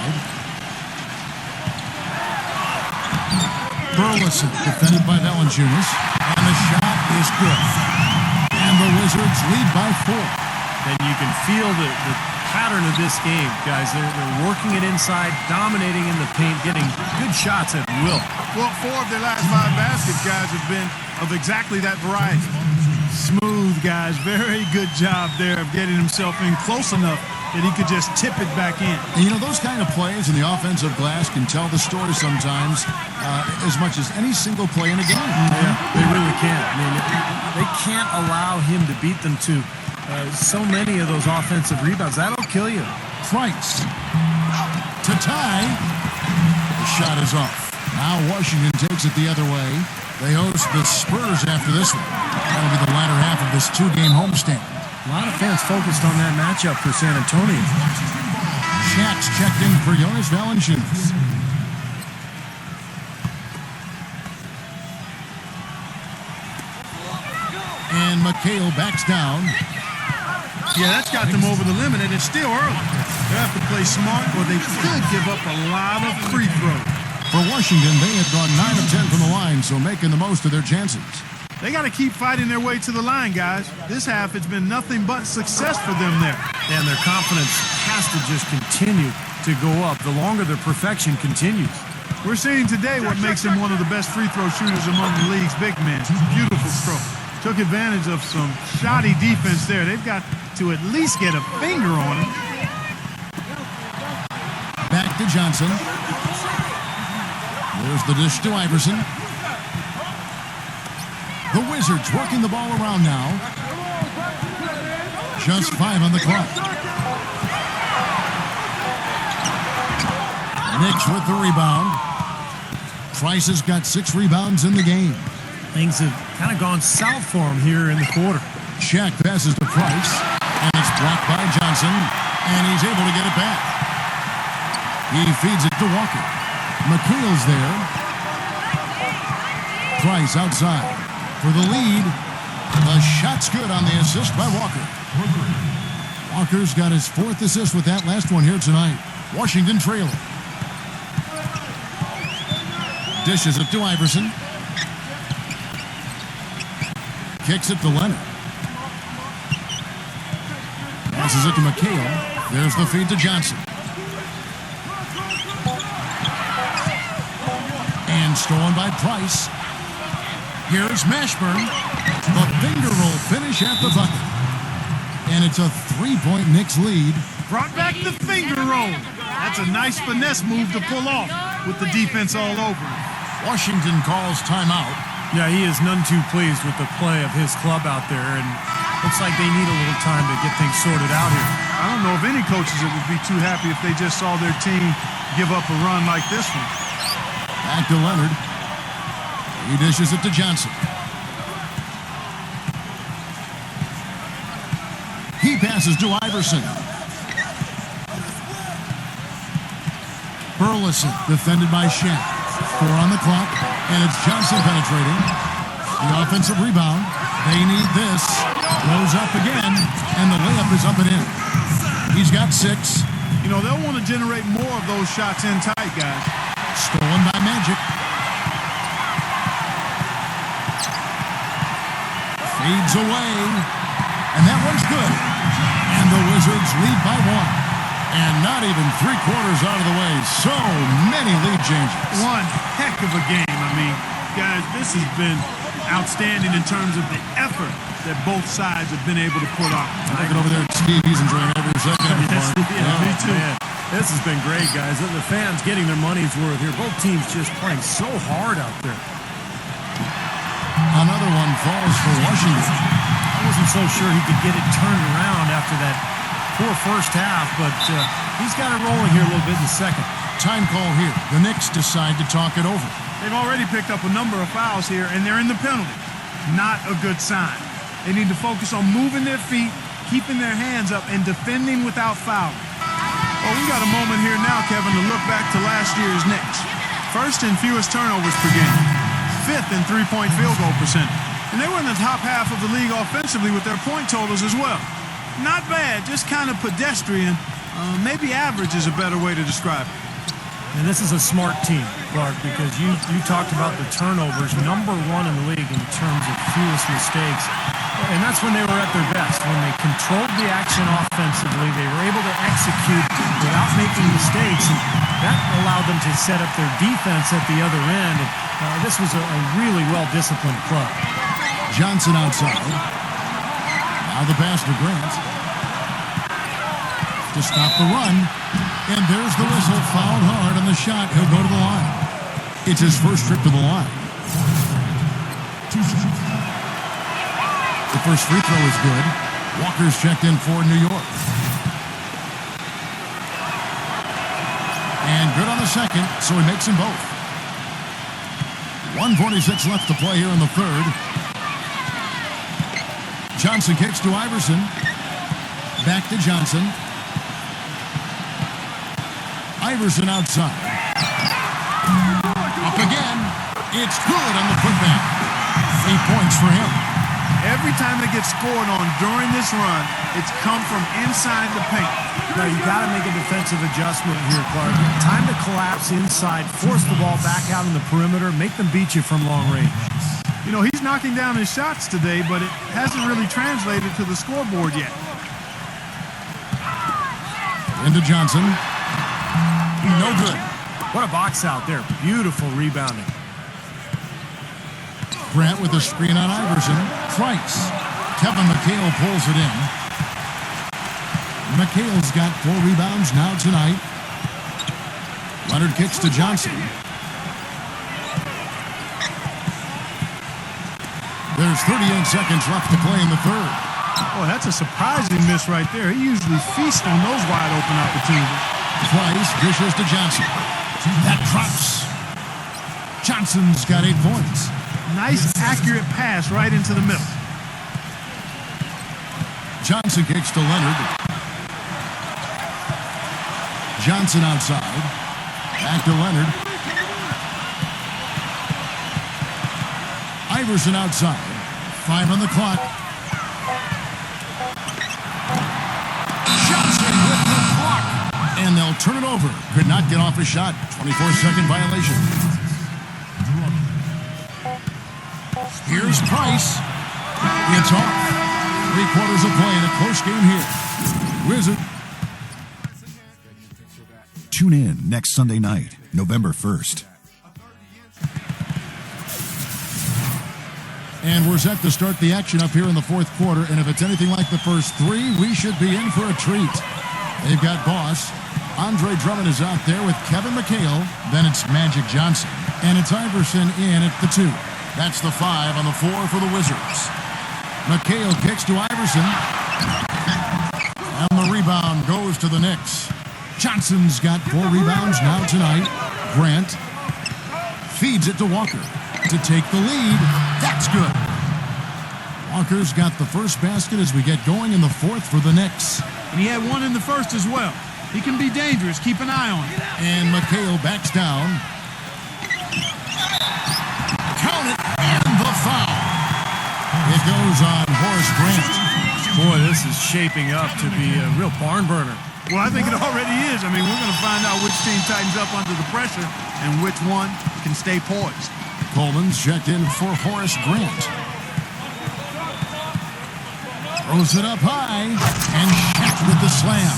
Burleson defended by Valanciunas. And the shot is good. And the Wizards lead by 4. And you can feel the pattern of this game, guys. They're working it inside, dominating in the paint, getting good shots at will. Well, 4 of their last 5 baskets, guys, have been of exactly that variety. Smooth, guys. Very good job there of getting himself in close enough that he could just tip it back in. And, you know, those kind of plays in the offensive glass can tell the story sometimes as much as any single play in a game. Yeah, they really can. I mean, they can't allow him to beat them to so many of those offensive rebounds. That'll kill you. Price to tie. The shot is off. Now Washington takes it the other way. They host the Spurs after this one. That'll be the latter half of this 2-game homestand. A lot of fans focused on that matchup for San Antonio. Shaq's checked in for Jonas Valanciunas. And McHale backs down. Yeah, that's got them over the limit, and it's still early. They have to play smart, or they could give up a lot of free throws. For Washington, they have gone 9 of 10 from the line, so making the most of their chances. They got to keep fighting their way to the line, guys. This half, it's been nothing but success for them there. And their confidence has to just continue to go up the longer their perfection continues. We're seeing today what makes him one of the best free throw shooters among the league's big men. Beautiful stroke. Took advantage of some shoddy defense there. They've got to at least get a finger on him. Back to Johnson. There's the dish to Iverson. The Wizards working the ball around now. Just 5 on the clock. Knicks with the rebound. Price has got 6 rebounds in the game. Things have kind of gone south for him here in the quarter. Shaq passes to Price, and it's blocked by Johnson, and he's able to get it back. He feeds it to Walker. McHale's there. Price outside for the lead. The shot's good on the assist by Walker. Walker's got his 4th assist with that last one here tonight. Washington trailing. Dishes it to Iverson. Kicks it to Leonard. Passes it to McHale. There's the feed to Johnson. And stolen by Price. Here's Mashburn. The finger roll finish at the bucket. And it's a 3-point Knicks lead. Brought back the finger roll. That's a nice finesse move to pull off with the defense all over him. Washington calls timeout. Yeah, he is none too pleased with the play of his club out there, and looks like they need a little time to get things sorted out here. I don't know of any coaches that would be too happy if they just saw their team give up a run like this one. Back to Leonard. He dishes it to Johnson. He passes to Iverson. Burleson defended by Shaq. 4 on the clock, and it's Johnson penetrating. The offensive rebound. They need this. Goes up again, and the layup is up and in. He's got 6. You know, they'll want to generate more of those shots in tight, guys. Stolen by Magic. Fades away, and that one's good. And the Wizards lead by 1. And not even 3 quarters out of the way. So many lead changes. One heck of a game. I mean, guys, this has been outstanding in terms of the effort that both sides have been able to put on. Looking over there at Steve, he's enjoying every second of it. Yeah, me too. Man, this has been great, guys. The fans getting their money's worth here. Both teams just playing so hard out there. Another one falls for Washington. I wasn't so sure he could get it turned around after that poor first half, but he's got it rolling here a little bit in the second. Time call here. The Knicks decide to talk it over. They've already picked up a number of fouls here, and they're in the penalty. Not a good sign. They need to focus on moving their feet, keeping their hands up, and defending without fouling. Well, we got a moment here now, Kevin, to look back to last year's Knicks. First in fewest turnovers per game. 5th in three-point field goal percentage. And they were in the top half of the league offensively with their point totals as well. Not bad, just kind of pedestrian. Maybe average is a better way to describe it. And this is a smart team, Clark, because you talked about the turnovers, #1 in the league in terms of fewest mistakes. And that's when they were at their best. When they controlled the action offensively, they were able to execute without making mistakes, and that allowed them to set up their defense at the other end. And, this was a really well-disciplined club. Johnson outside. Now the pass to Grant. To stop the run. And there's the whistle. Fouled hard on the shot. He'll go to the line. It's his first trip to the line. The first free throw is good. Walker's checked in for New York. And good on the second, so he makes them both. 1:46 left to play here in the third. Johnson kicks to Iverson. Back to Johnson. Iverson outside. Up again. It's good on the putback. 8 points for him. Every time they get scored on during this run, it's come from inside the paint. Now, you got to make a defensive adjustment here, Clark. Time to collapse inside, force the ball back out in the perimeter, make them beat you from long range. You know, he's knocking down his shots today, but it hasn't really translated to the scoreboard yet. Into Johnson. No good. What a box out there. Beautiful rebounding. Grant with a screen on Iverson. Price. Kevin McHale pulls it in. McHale's got 4 rebounds now tonight. Leonard kicks to Johnson. There's 38 seconds left to play in the third. Boy, that's a surprising miss right there. He usually feasts on those wide open opportunities. Price dishes to Johnson. That drops. Johnson's got 8 points. Nice, accurate pass right into the middle. Johnson kicks to Leonard. Johnson outside. Back to Leonard. Iverson outside. 5 on the clock. Johnson with the block. And they'll turn it over. Could not get off a shot. 24-second violation. Here's Price. It's off. 3/4 of play in a close game here. Wizard. Tune in next Sunday night, November 1st. And we're set to start the action up here in the fourth quarter. And if it's anything like the first 3, we should be in for a treat. They've got Boss. Andre Drummond is out there with Kevin McHale. Then it's Magic Johnson. And it's Iverson in at the 2. That's the 5 on the 4 for the Wizards. McHale kicks to Iverson. And the rebound goes to the Knicks. Johnson's got 4 rebounds now tonight. Grant feeds it to Walker to take the lead. That's good. Walker's got the first basket as we get going in the fourth for the Knicks. And he had one in the first as well. He can be dangerous. Keep an eye on him. And McHale backs down. Count it, and the foul. It goes on Horace Grant. Boy, this is shaping up to be a real barn burner. Well, I think it already is. I mean, we're going to find out which team tightens up under the pressure and which one can stay poised. Coleman's checked in for Horace Grant. Throws it up high, and Shaq with the slam.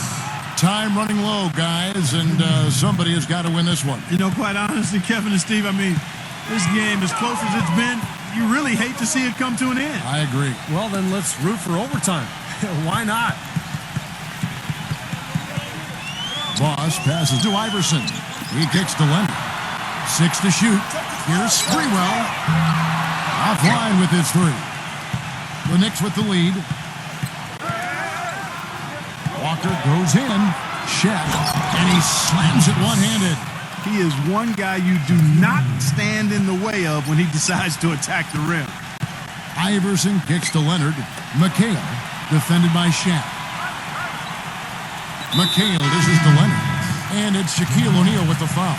Time running low, guys, and somebody has got to win this one. You know, quite honestly, Kevin and Steve, I mean, this game, as close as it's been, you really hate to see it come to an end. I agree. Well, then let's root for overtime. Why not? Boss passes to Iverson. He kicks to Leonard. 6 to shoot. Here's Sprewell. Offline with his 3. The Knicks with the lead. Walker goes in. Shaq. And he slams it one-handed. He is one guy you do not stand in the way of when he decides to attack the rim. Iverson kicks to Leonard. McHale defended by Shaq. McHale dishes to Leonard. And it's Shaquille O'Neal with the foul.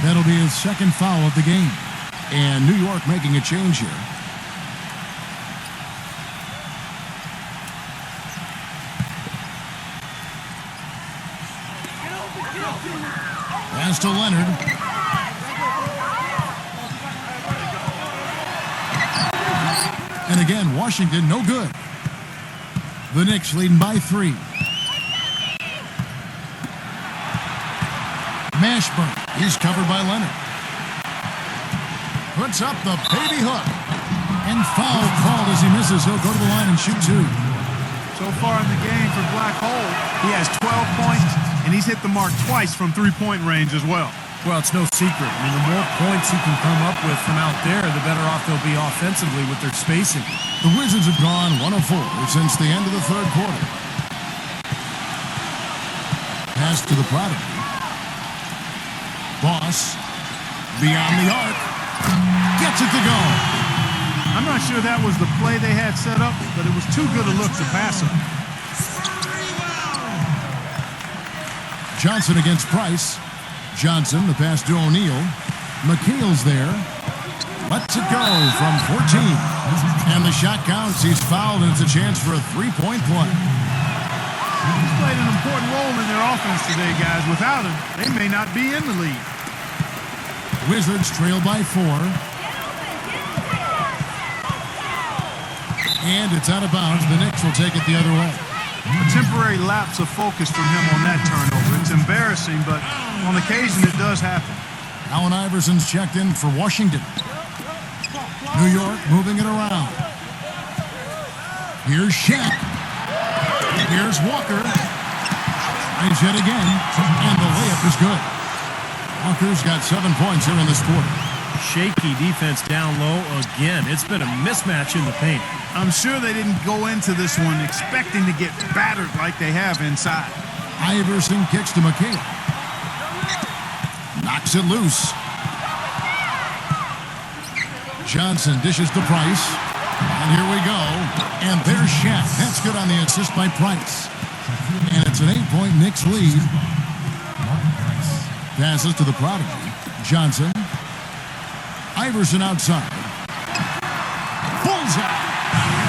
That'll be his second foul of the game. And New York making a change here. Pass to Leonard. And again, Washington no good. The Knicks leading by 3. Mashburn, he's covered by Leonard. Puts up the baby hook. And foul called as he misses. He'll go to the line and shoot 2. So far in the game for Black Hole, he has 12 points, and he's hit the mark twice from three-point range as well. Well, it's no secret. I mean, the more points he can come up with from out there, the better off they'll be offensively with their spacing. The Wizards have gone 1 of 4 since the end of the third quarter. Pass to the Prodigy. Boss, beyond the arc, gets it to go. I'm not sure that was the play they had set up, but it was too good a look to pass up. Johnson against Price. Johnson, the pass to O'Neal. McHale's there. Lets it go from 14. And the shot counts. He's fouled, and it's a chance for a three-point play. He's played an important role in their offense today, guys. Without him, they may not be in the lead. Wizards trail by 4. And it's out of bounds. The Knicks will take it the other way. A temporary lapse of focus from him on that turnover. It's embarrassing, but on occasion it does happen. Allen Iverson's checked in for Washington. New York moving it around. Here's Shaq. Here's Walker. Tries yet again, and the layup is good. Walker's got 7 points here in this quarter. Shaky defense down low again. It's been a mismatch in the paint. I'm sure they didn't go into this one expecting to get battered like they have inside. Iverson kicks to McHale. Knocks it loose. Johnson dishes to Price. And here we go. And there's Shaq. That's good on the assist by Price. And it's an 8-point Knicks lead. Passes to the Prodigy. Johnson. Iverson outside. Bullseye.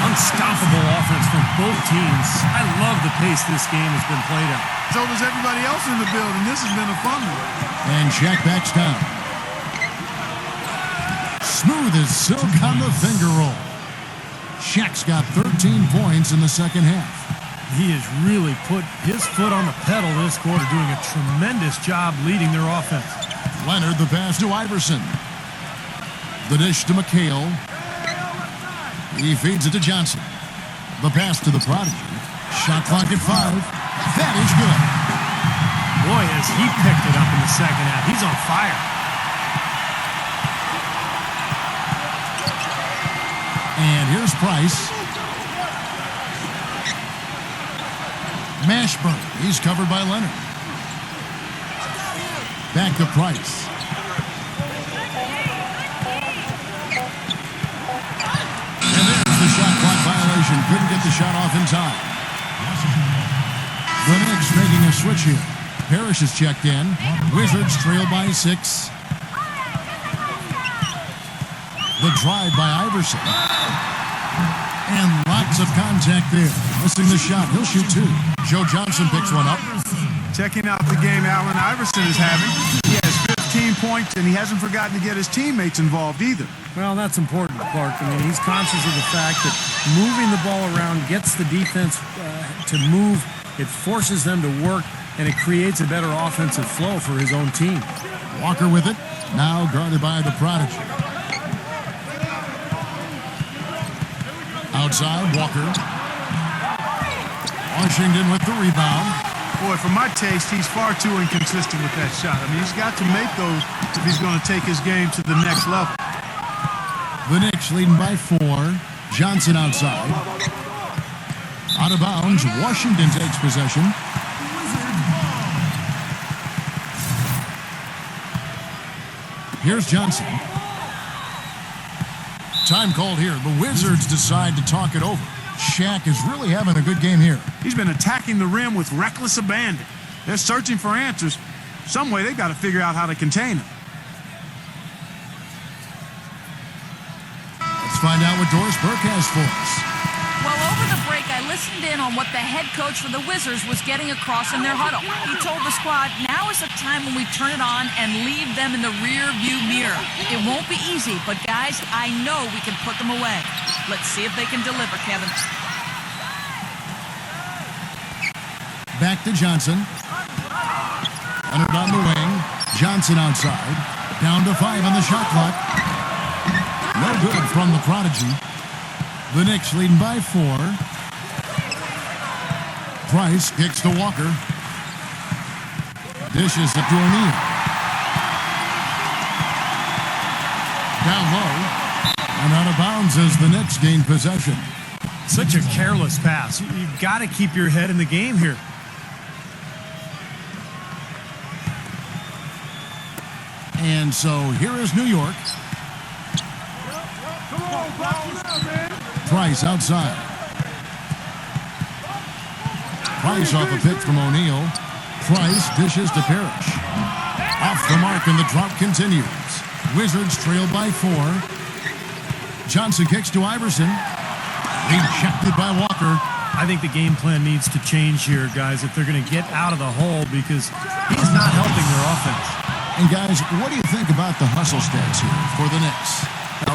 Unstoppable offense from both teams. I love the pace this game has been played at. So does everybody else in the building. This has been a fun one. And Shaq backs down. Smooth as silk on the finger roll. Shaq's got 13 points in the second half. He has really put his foot on the pedal this quarter, doing a tremendous job leading their offense. Leonard, the pass to Iverson. The dish to McHale. He feeds it to Johnson. The pass to the Prodigy. Shot clock at 5. That is good. Boy, has he picked it up in the second half. He's on fire. And here's Price. Mashburn. He's covered by Leonard. Back to Price. Shot clock violation. Couldn't get the shot off in time. The Knicks making a switch here. Parrish is checked in. Wizards trail by 6. The drive by Iverson. And lots of contact there. Missing the shot. He'll shoot 2. Joe Johnson picks one up. Checking out the game Allen Iverson is having. He has 15 points, and he hasn't forgotten to get his teammates involved either. Well, that's important, Clark. I mean, he's conscious of the fact that moving the ball around gets the defense to move. It forces them to work, and it creates a better offensive flow for his own team. Walker with it. Now guarded by the Prodigy. Outside, Walker. Washington with the rebound. Boy, for my taste, he's far too inconsistent with that shot. I mean, he's got to make those if he's going to take his game to the next level. The Knicks leading by 4. Johnson outside. Out of bounds. Washington takes possession. Here's Johnson. Time called here. The Wizards decide to talk it over. Shaq is really having a good game here. He's been attacking the rim with reckless abandon. They're searching for answers. Some way they've got to figure out how to contain him. Let's find out what Doris Burke has for us. Well, over the break, I listened in on what the head coach for the Wizards was getting across in their huddle. He told the squad, now is the time when we turn it on and leave them in the rear view mirror. It won't be easy, but guys, I know we can put them away. Let's see if they can deliver, Kevin. Back to Johnson. Leonard on the wing. Johnson outside. Down to 5 on the shot clock. No good from the prodigy. The Knicks leading by 4. Price kicks to Walker. Dishes it to O'Neal. Down low. And out of bounds as the Knicks gain possession. Such a careless pass. You've got to keep your head in the game here. And so here is New York. Price outside. Price off a pick from O'Neal. Price dishes to Parrish. Off the mark and the drop continues. Wizards trail by 4. Johnson kicks to Iverson. Rejected by Walker. I think the game plan needs to change here, guys, if they're going to get out of the hole because he's not helping their offense. And guys, what do you think about the hustle stats here for the Knicks?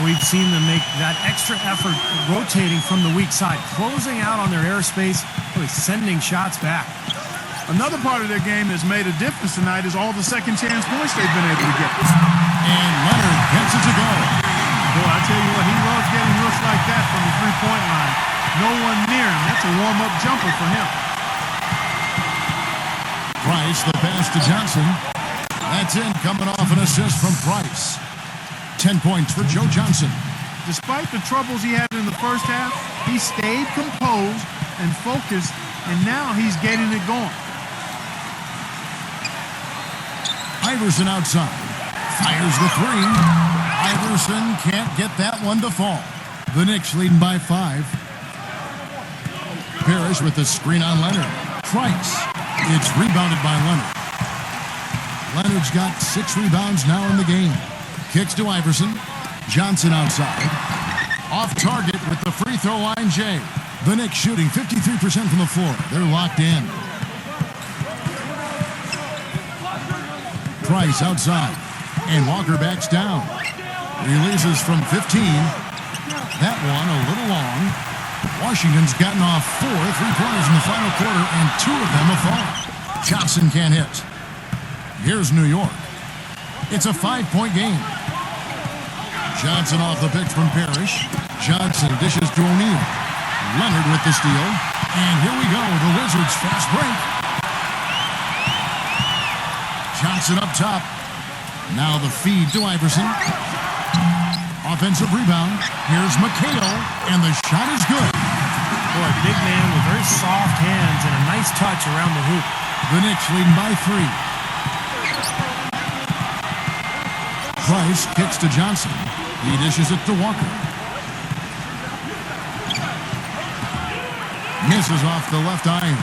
We've seen them make that extra effort rotating from the weak side, closing out on their airspace, really sending shots back. Another part of their game that's made a difference tonight is all the second chance points they've been able to get. And Leonard gets it to go. Boy, I tell you what, he loves getting looks like that from the three-point line. No one near him. That's a warm-up jumper for him. Price, the pass to Johnson. That's in, coming off an assist from Price. 10 points for Joe Johnson. Despite the troubles he had in the first half, he stayed composed and focused, and now he's getting it going. Iverson outside. Fires the 3. Iverson can't get that one to fall. The Knicks leading by 5. Parrish with the screen on Leonard. Price. It's rebounded by Leonard. Leonard's got 6 rebounds now in the game. Kicks to Iverson. Johnson outside. Off target with the free throw line, Jay. The Knicks shooting 53% from the floor. They're locked in. Price outside. And Walker backs down. Releases from 15. That one a little long. Washington's gotten off 4 3-pointers in the final quarter, and 2 of them have fallen. Johnson can't hit. Here's New York. It's a 5-point game. Johnson off the pick from Parrish. Johnson dishes to O'Neal. Leonard with the steal. And here we go, the Wizards fast break. Johnson up top. Now the feed to Iverson. Offensive rebound. Here's McHale, and the shot is good. Boy, a big man with very soft hands and a nice touch around the hoop. The Knicks leading by 3. Price kicks to Johnson. He dishes it to Walker. Misses off the left iron.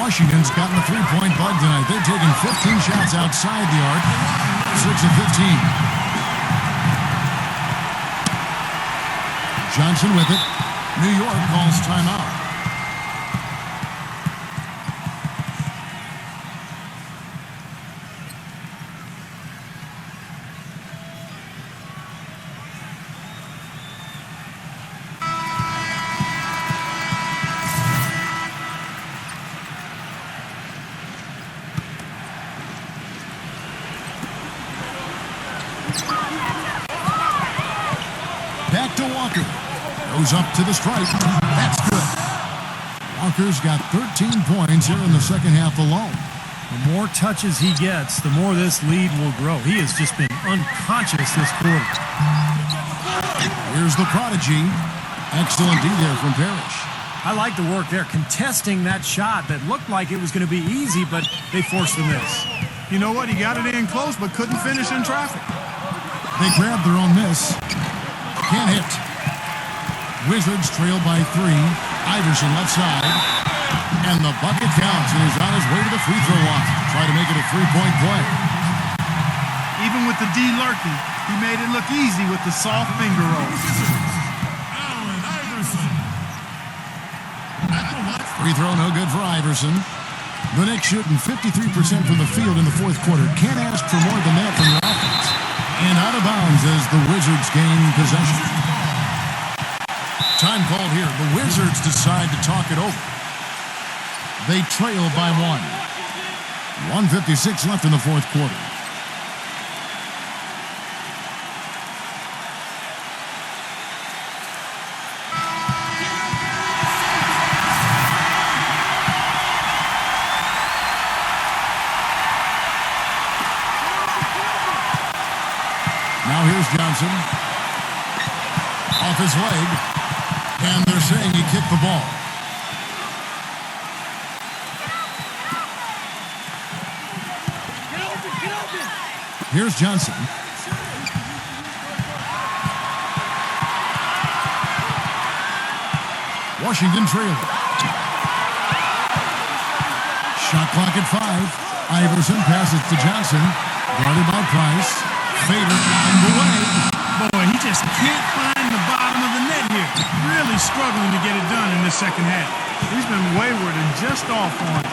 Washington's gotten the 3-point bug tonight. They've taken 15 shots outside the arc. 6 of 15. Johnson with it. New York calls timeout. Back to Walker. Goes up to the stripe. That's good. Walker's got 13 points here in the second half alone. The more touches he gets, the more this lead will grow. He has just been unconscious this quarter. Here's the prodigy. Excellent D there from Parrish. I like the work there, contesting that shot that looked like it was going to be easy, but they forced the miss. You know what? He got it in close, but couldn't finish in traffic. They grabbed their own miss. Can't hit. Wizards trail by 3. Iverson left side. And the bucket counts, and he's on his way to the free throw line to try to make it a 3-point play. Even with the D lurking, he made it look easy with the soft finger roll. Free throw no good for Iverson. The Knicks shooting 53% from the field in the fourth quarter. Can't ask for more than that from the offense. And out of bounds as the Wizards gain possession. Time called here. The Wizards decide to talk it over. They trail by 1:56 left in the fourth quarter. Now here's Johnson. Off his leg. And they're saying he kicked the ball. Here's Johnson. Washington trailing. Shot clock at 5. Iverson passes to Johnson. Guarded by Price. Fader on the way. Boy, he just can't find the bottom of the net here. Really struggling to get it done in this second half. He's been wayward and just off on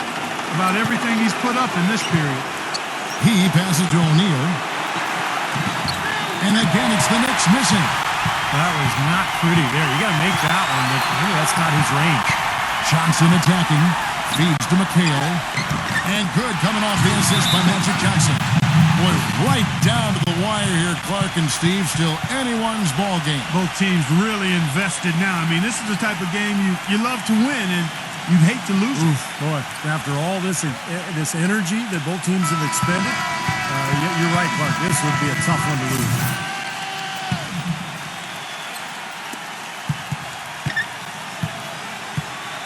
about everything he's put up in this period. He passes to O'Neal. And again, it's the Knicks missing. That was not pretty there. You got to make that one, but maybe that's not his range. Johnson attacking. Feeds to McHale. And good coming off the assist by Magic Johnson. Boy, right down to the wire here, Clark and Steve. Still anyone's ball game. Both teams really invested now. I mean, this is the type of game you love to win, and you'd hate to lose it. Boy, after all this energy that both teams have expended, you're right, Clark. This would be a tough one to lose.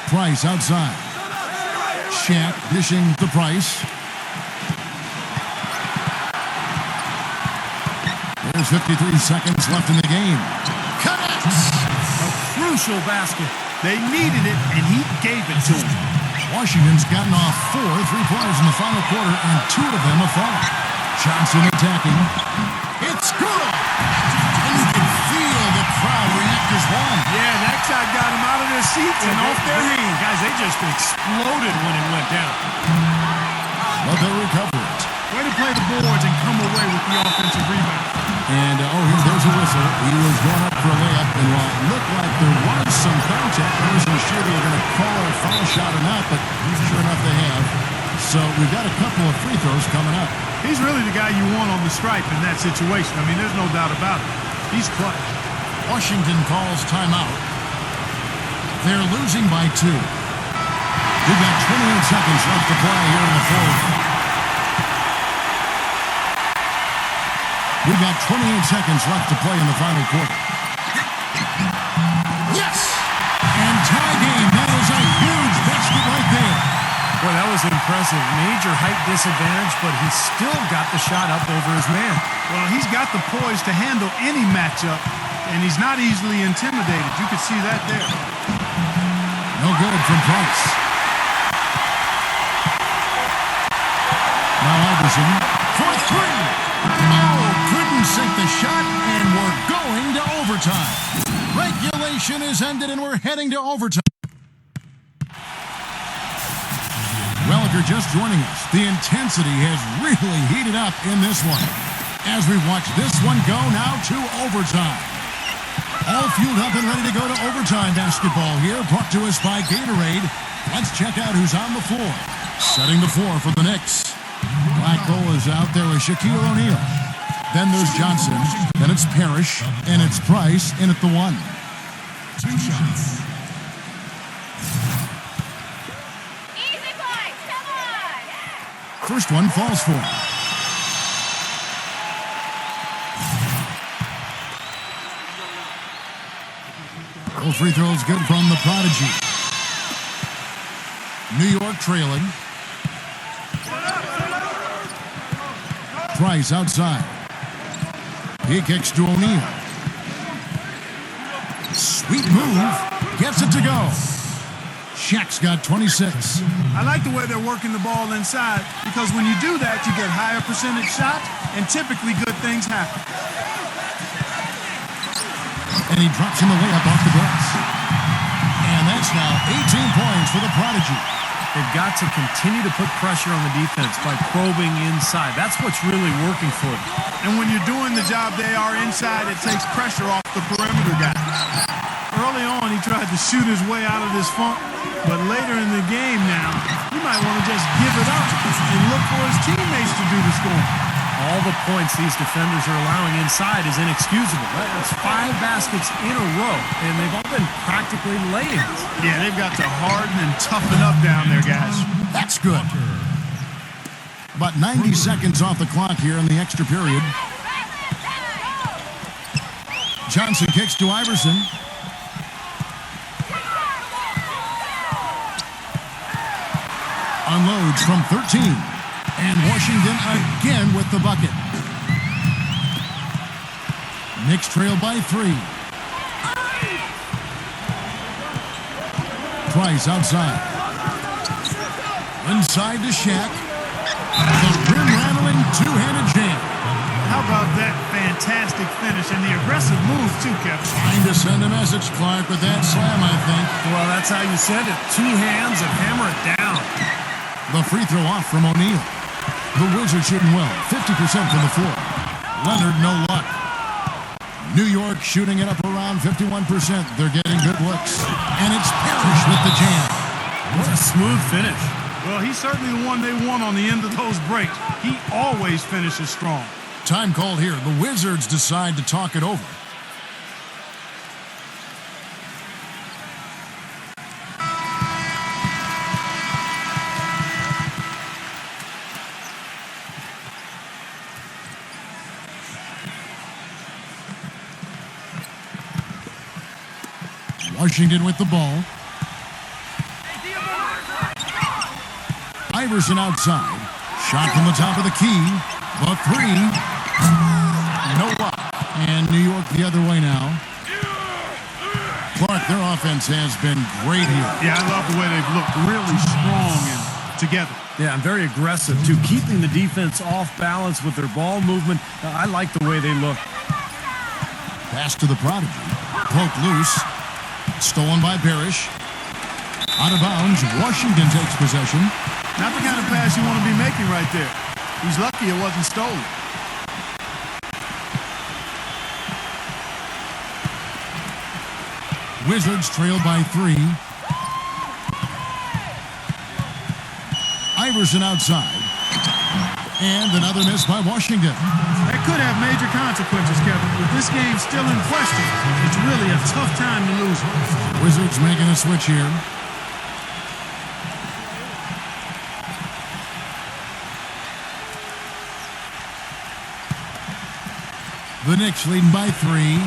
Price outside. Shaq dishing to Price. There's 53 seconds left in the game. Connects! A crucial basket. They needed it, and he gave it to them. Washington's gotten off 4 3-pointers in the final quarter, and 2 of them have fallen. Johnson attacking. It's good! And you can feel the crowd react as one. Yeah, that shot got them out of their seats and off their hands. Guys, they just exploded when it went down. But they'll recover it. Way to play the boards and come away with the offensive rebound. And, there's a whistle. He was going up for a layup, and while it looked like there was some contact, I wasn't sure they were going to call a foul shot or not, but sure enough they have. So we've got a couple of free throws coming up. He's really the guy you want on the stripe in that situation. I mean, there's no doubt about it. He's clutch. Washington calls timeout. They're losing by 2. We've got 28 seconds left to play here in the fourth. We've got 28 seconds left to play in the final quarter. Yes! And tie game. That is a huge basket right there. Boy, that was impressive. Major height disadvantage, but he still got the shot up over his man. Well, he's got the poise to handle any matchup, and he's not easily intimidated. You could see that there. No good from Price. Now Iverson for 3. Oh, couldn't sink the shot, and we're going to overtime. Regulation is ended, and we're heading to overtime. Well, if you're just joining us, the intensity has really heated up in this one. As we watch this one go now to overtime. All fueled up and ready to go to overtime basketball here, brought to us by Gatorade. Let's check out who's on the floor. Setting the floor for the Knicks. Black Bull is out there with Shaquille O'Neal. Then there's Johnson. Then it's Parrish. And it's Price in at the 1. 2 shots. Easy boys, come on! First one falls for him. All free throws good from the Prodigy. New York trailing. Price outside. He kicks to O'Neal. Sweet move. Gets it to go. Shaq's got 26. I like the way they're working the ball inside, because when you do that, you get higher percentage shots, and typically good things happen. And he drops in the layup off the glass. And that It's now 18 points for the Prodigy. They've got to continue to put pressure on the defense by probing inside. That's what's really working for them. And when you're doing the job they are inside, it takes pressure off the perimeter guy. Early on, he tried to shoot his way out of this funk, but later in the game now, he might want to just give it up and look for his teammates to do the scoring. All the points these defenders are allowing inside is inexcusable. That's 5 baskets in a row, and they've all been practically layings. Yeah, they've got to harden and toughen up down there, guys. That's good. About 90 seconds off the clock here in the extra period. Johnson kicks to Iverson. Unloads from 13. And Washington again with the bucket. Knicks trail by 3. Price outside. Inside to Shaq. The rim-rattling two-handed jam. How about that fantastic finish and the aggressive move, too, Kevin? Trying to send a message, Clark, with that slam, I think. Well, that's how you send it. 2 hands and hammer it down. The free throw off from O'Neal. The Wizards shooting well, 50% from the floor. Leonard, no luck. New York shooting it up around 51%. They're getting good looks. And it's Parrish with the jam. What a smooth finish. Well, he's certainly the one they want on the end of those breaks. He always finishes strong. Time called here. The Wizards decide to talk it over. Washington with the ball. Iverson outside. Shot from the top of the key. The 3. No luck. And New York the other way now. Clark, their offense has been great here. Yeah, I love the way they've looked. Really strong and together. Yeah, and very aggressive, too. Keeping the defense off balance with their ball movement. I like the way they look. Pass to the Prodigy. Poked loose. Stolen by Parrish. Out of bounds. Washington takes possession. Not the kind of pass you want to be making right there. He's lucky it wasn't stolen. Wizards trail by 3. Iverson outside. And another miss by Washington. That could have major consequences, Kevin. With this game still in question, it's really a tough time to lose. Wizards making a switch here. The Knicks leading by 3.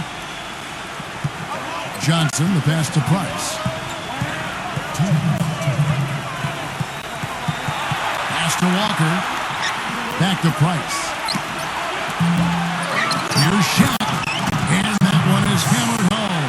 Johnson, the pass to Price. Pass to Walker. Back to Price. Here's shot. And that one is hammered home.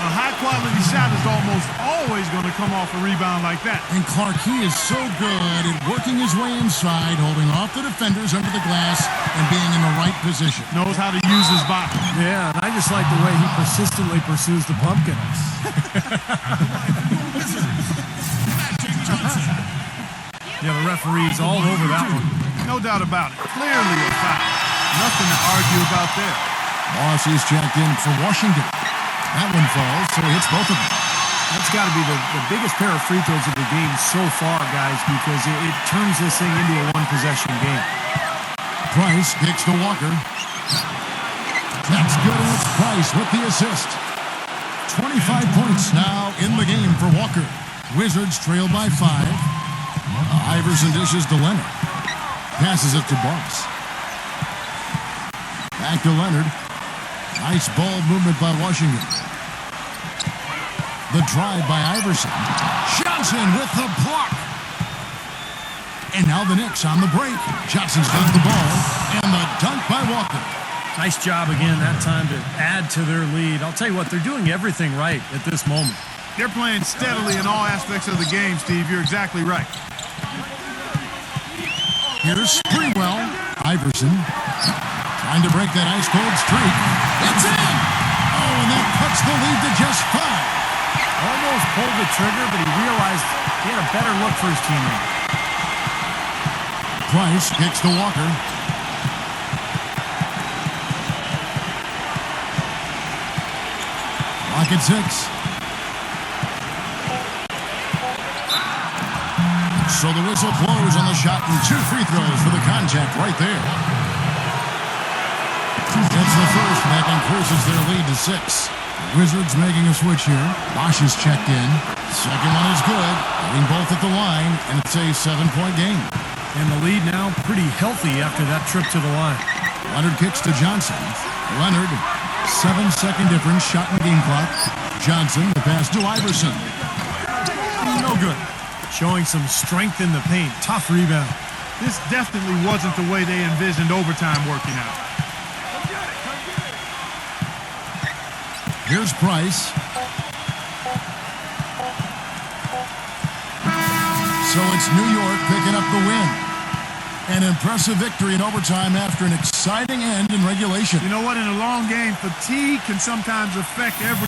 A high-quality shot is almost always going to come off a rebound like that. And Clark, he is so good at working his way inside, holding off the defenders under the glass, and being in the right position. Knows how to use his body. Yeah, and I just like the way he persistently pursues the pumpkin. Yeah, the referee's all over that one. No doubt about it. Clearly a foul. Nothing to argue about there. Moss is checked in for Washington. That one falls, so he hits both of them. That's got to be the biggest pair of free throws of the game so far, guys, because it turns this thing into a one-possession game. Price kicks to Walker. That's good, and it's Price with the assist. 25 points now in the game for Walker. Wizards trail by 5. Iverson dishes to Leonard. Passes it to Boss. Back to Leonard. Nice ball movement by Washington. The drive by Iverson. Johnson with the block. And now the Knicks on the break. Johnson's got the ball. And the dunk by Walker. Nice job again that time to add to their lead. I'll tell you what, they're doing everything right at this moment. They're playing steadily in all aspects of the game, Steve. You're exactly right. Here's Sprewell. Iverson trying to break that ice-cold streak. It's in! Oh, and that cuts the lead to just 5. Almost pulled the trigger, but he realized he had a better look for his teammate. Price kicks to Walker. Clock at 6. So the whistle blows on the shot and 2 free throws for the contact right there. That's the first. That increases their lead to 6. The Wizards making a switch here. Bosch is checked in. Second one is good. Getting both at the line, and it's a 7-point game. And the lead now pretty healthy after that trip to the line. Leonard kicks to Johnson. Leonard, 7-second difference, shot and game clock. Johnson, the pass to Iverson. No good. Showing some strength in the paint. Tough rebound. This definitely wasn't the way they envisioned overtime working out. Here's Price. So it's New York picking up the win. An impressive victory in overtime after an exciting end in regulation. You know what? In a long game, fatigue can sometimes affect every...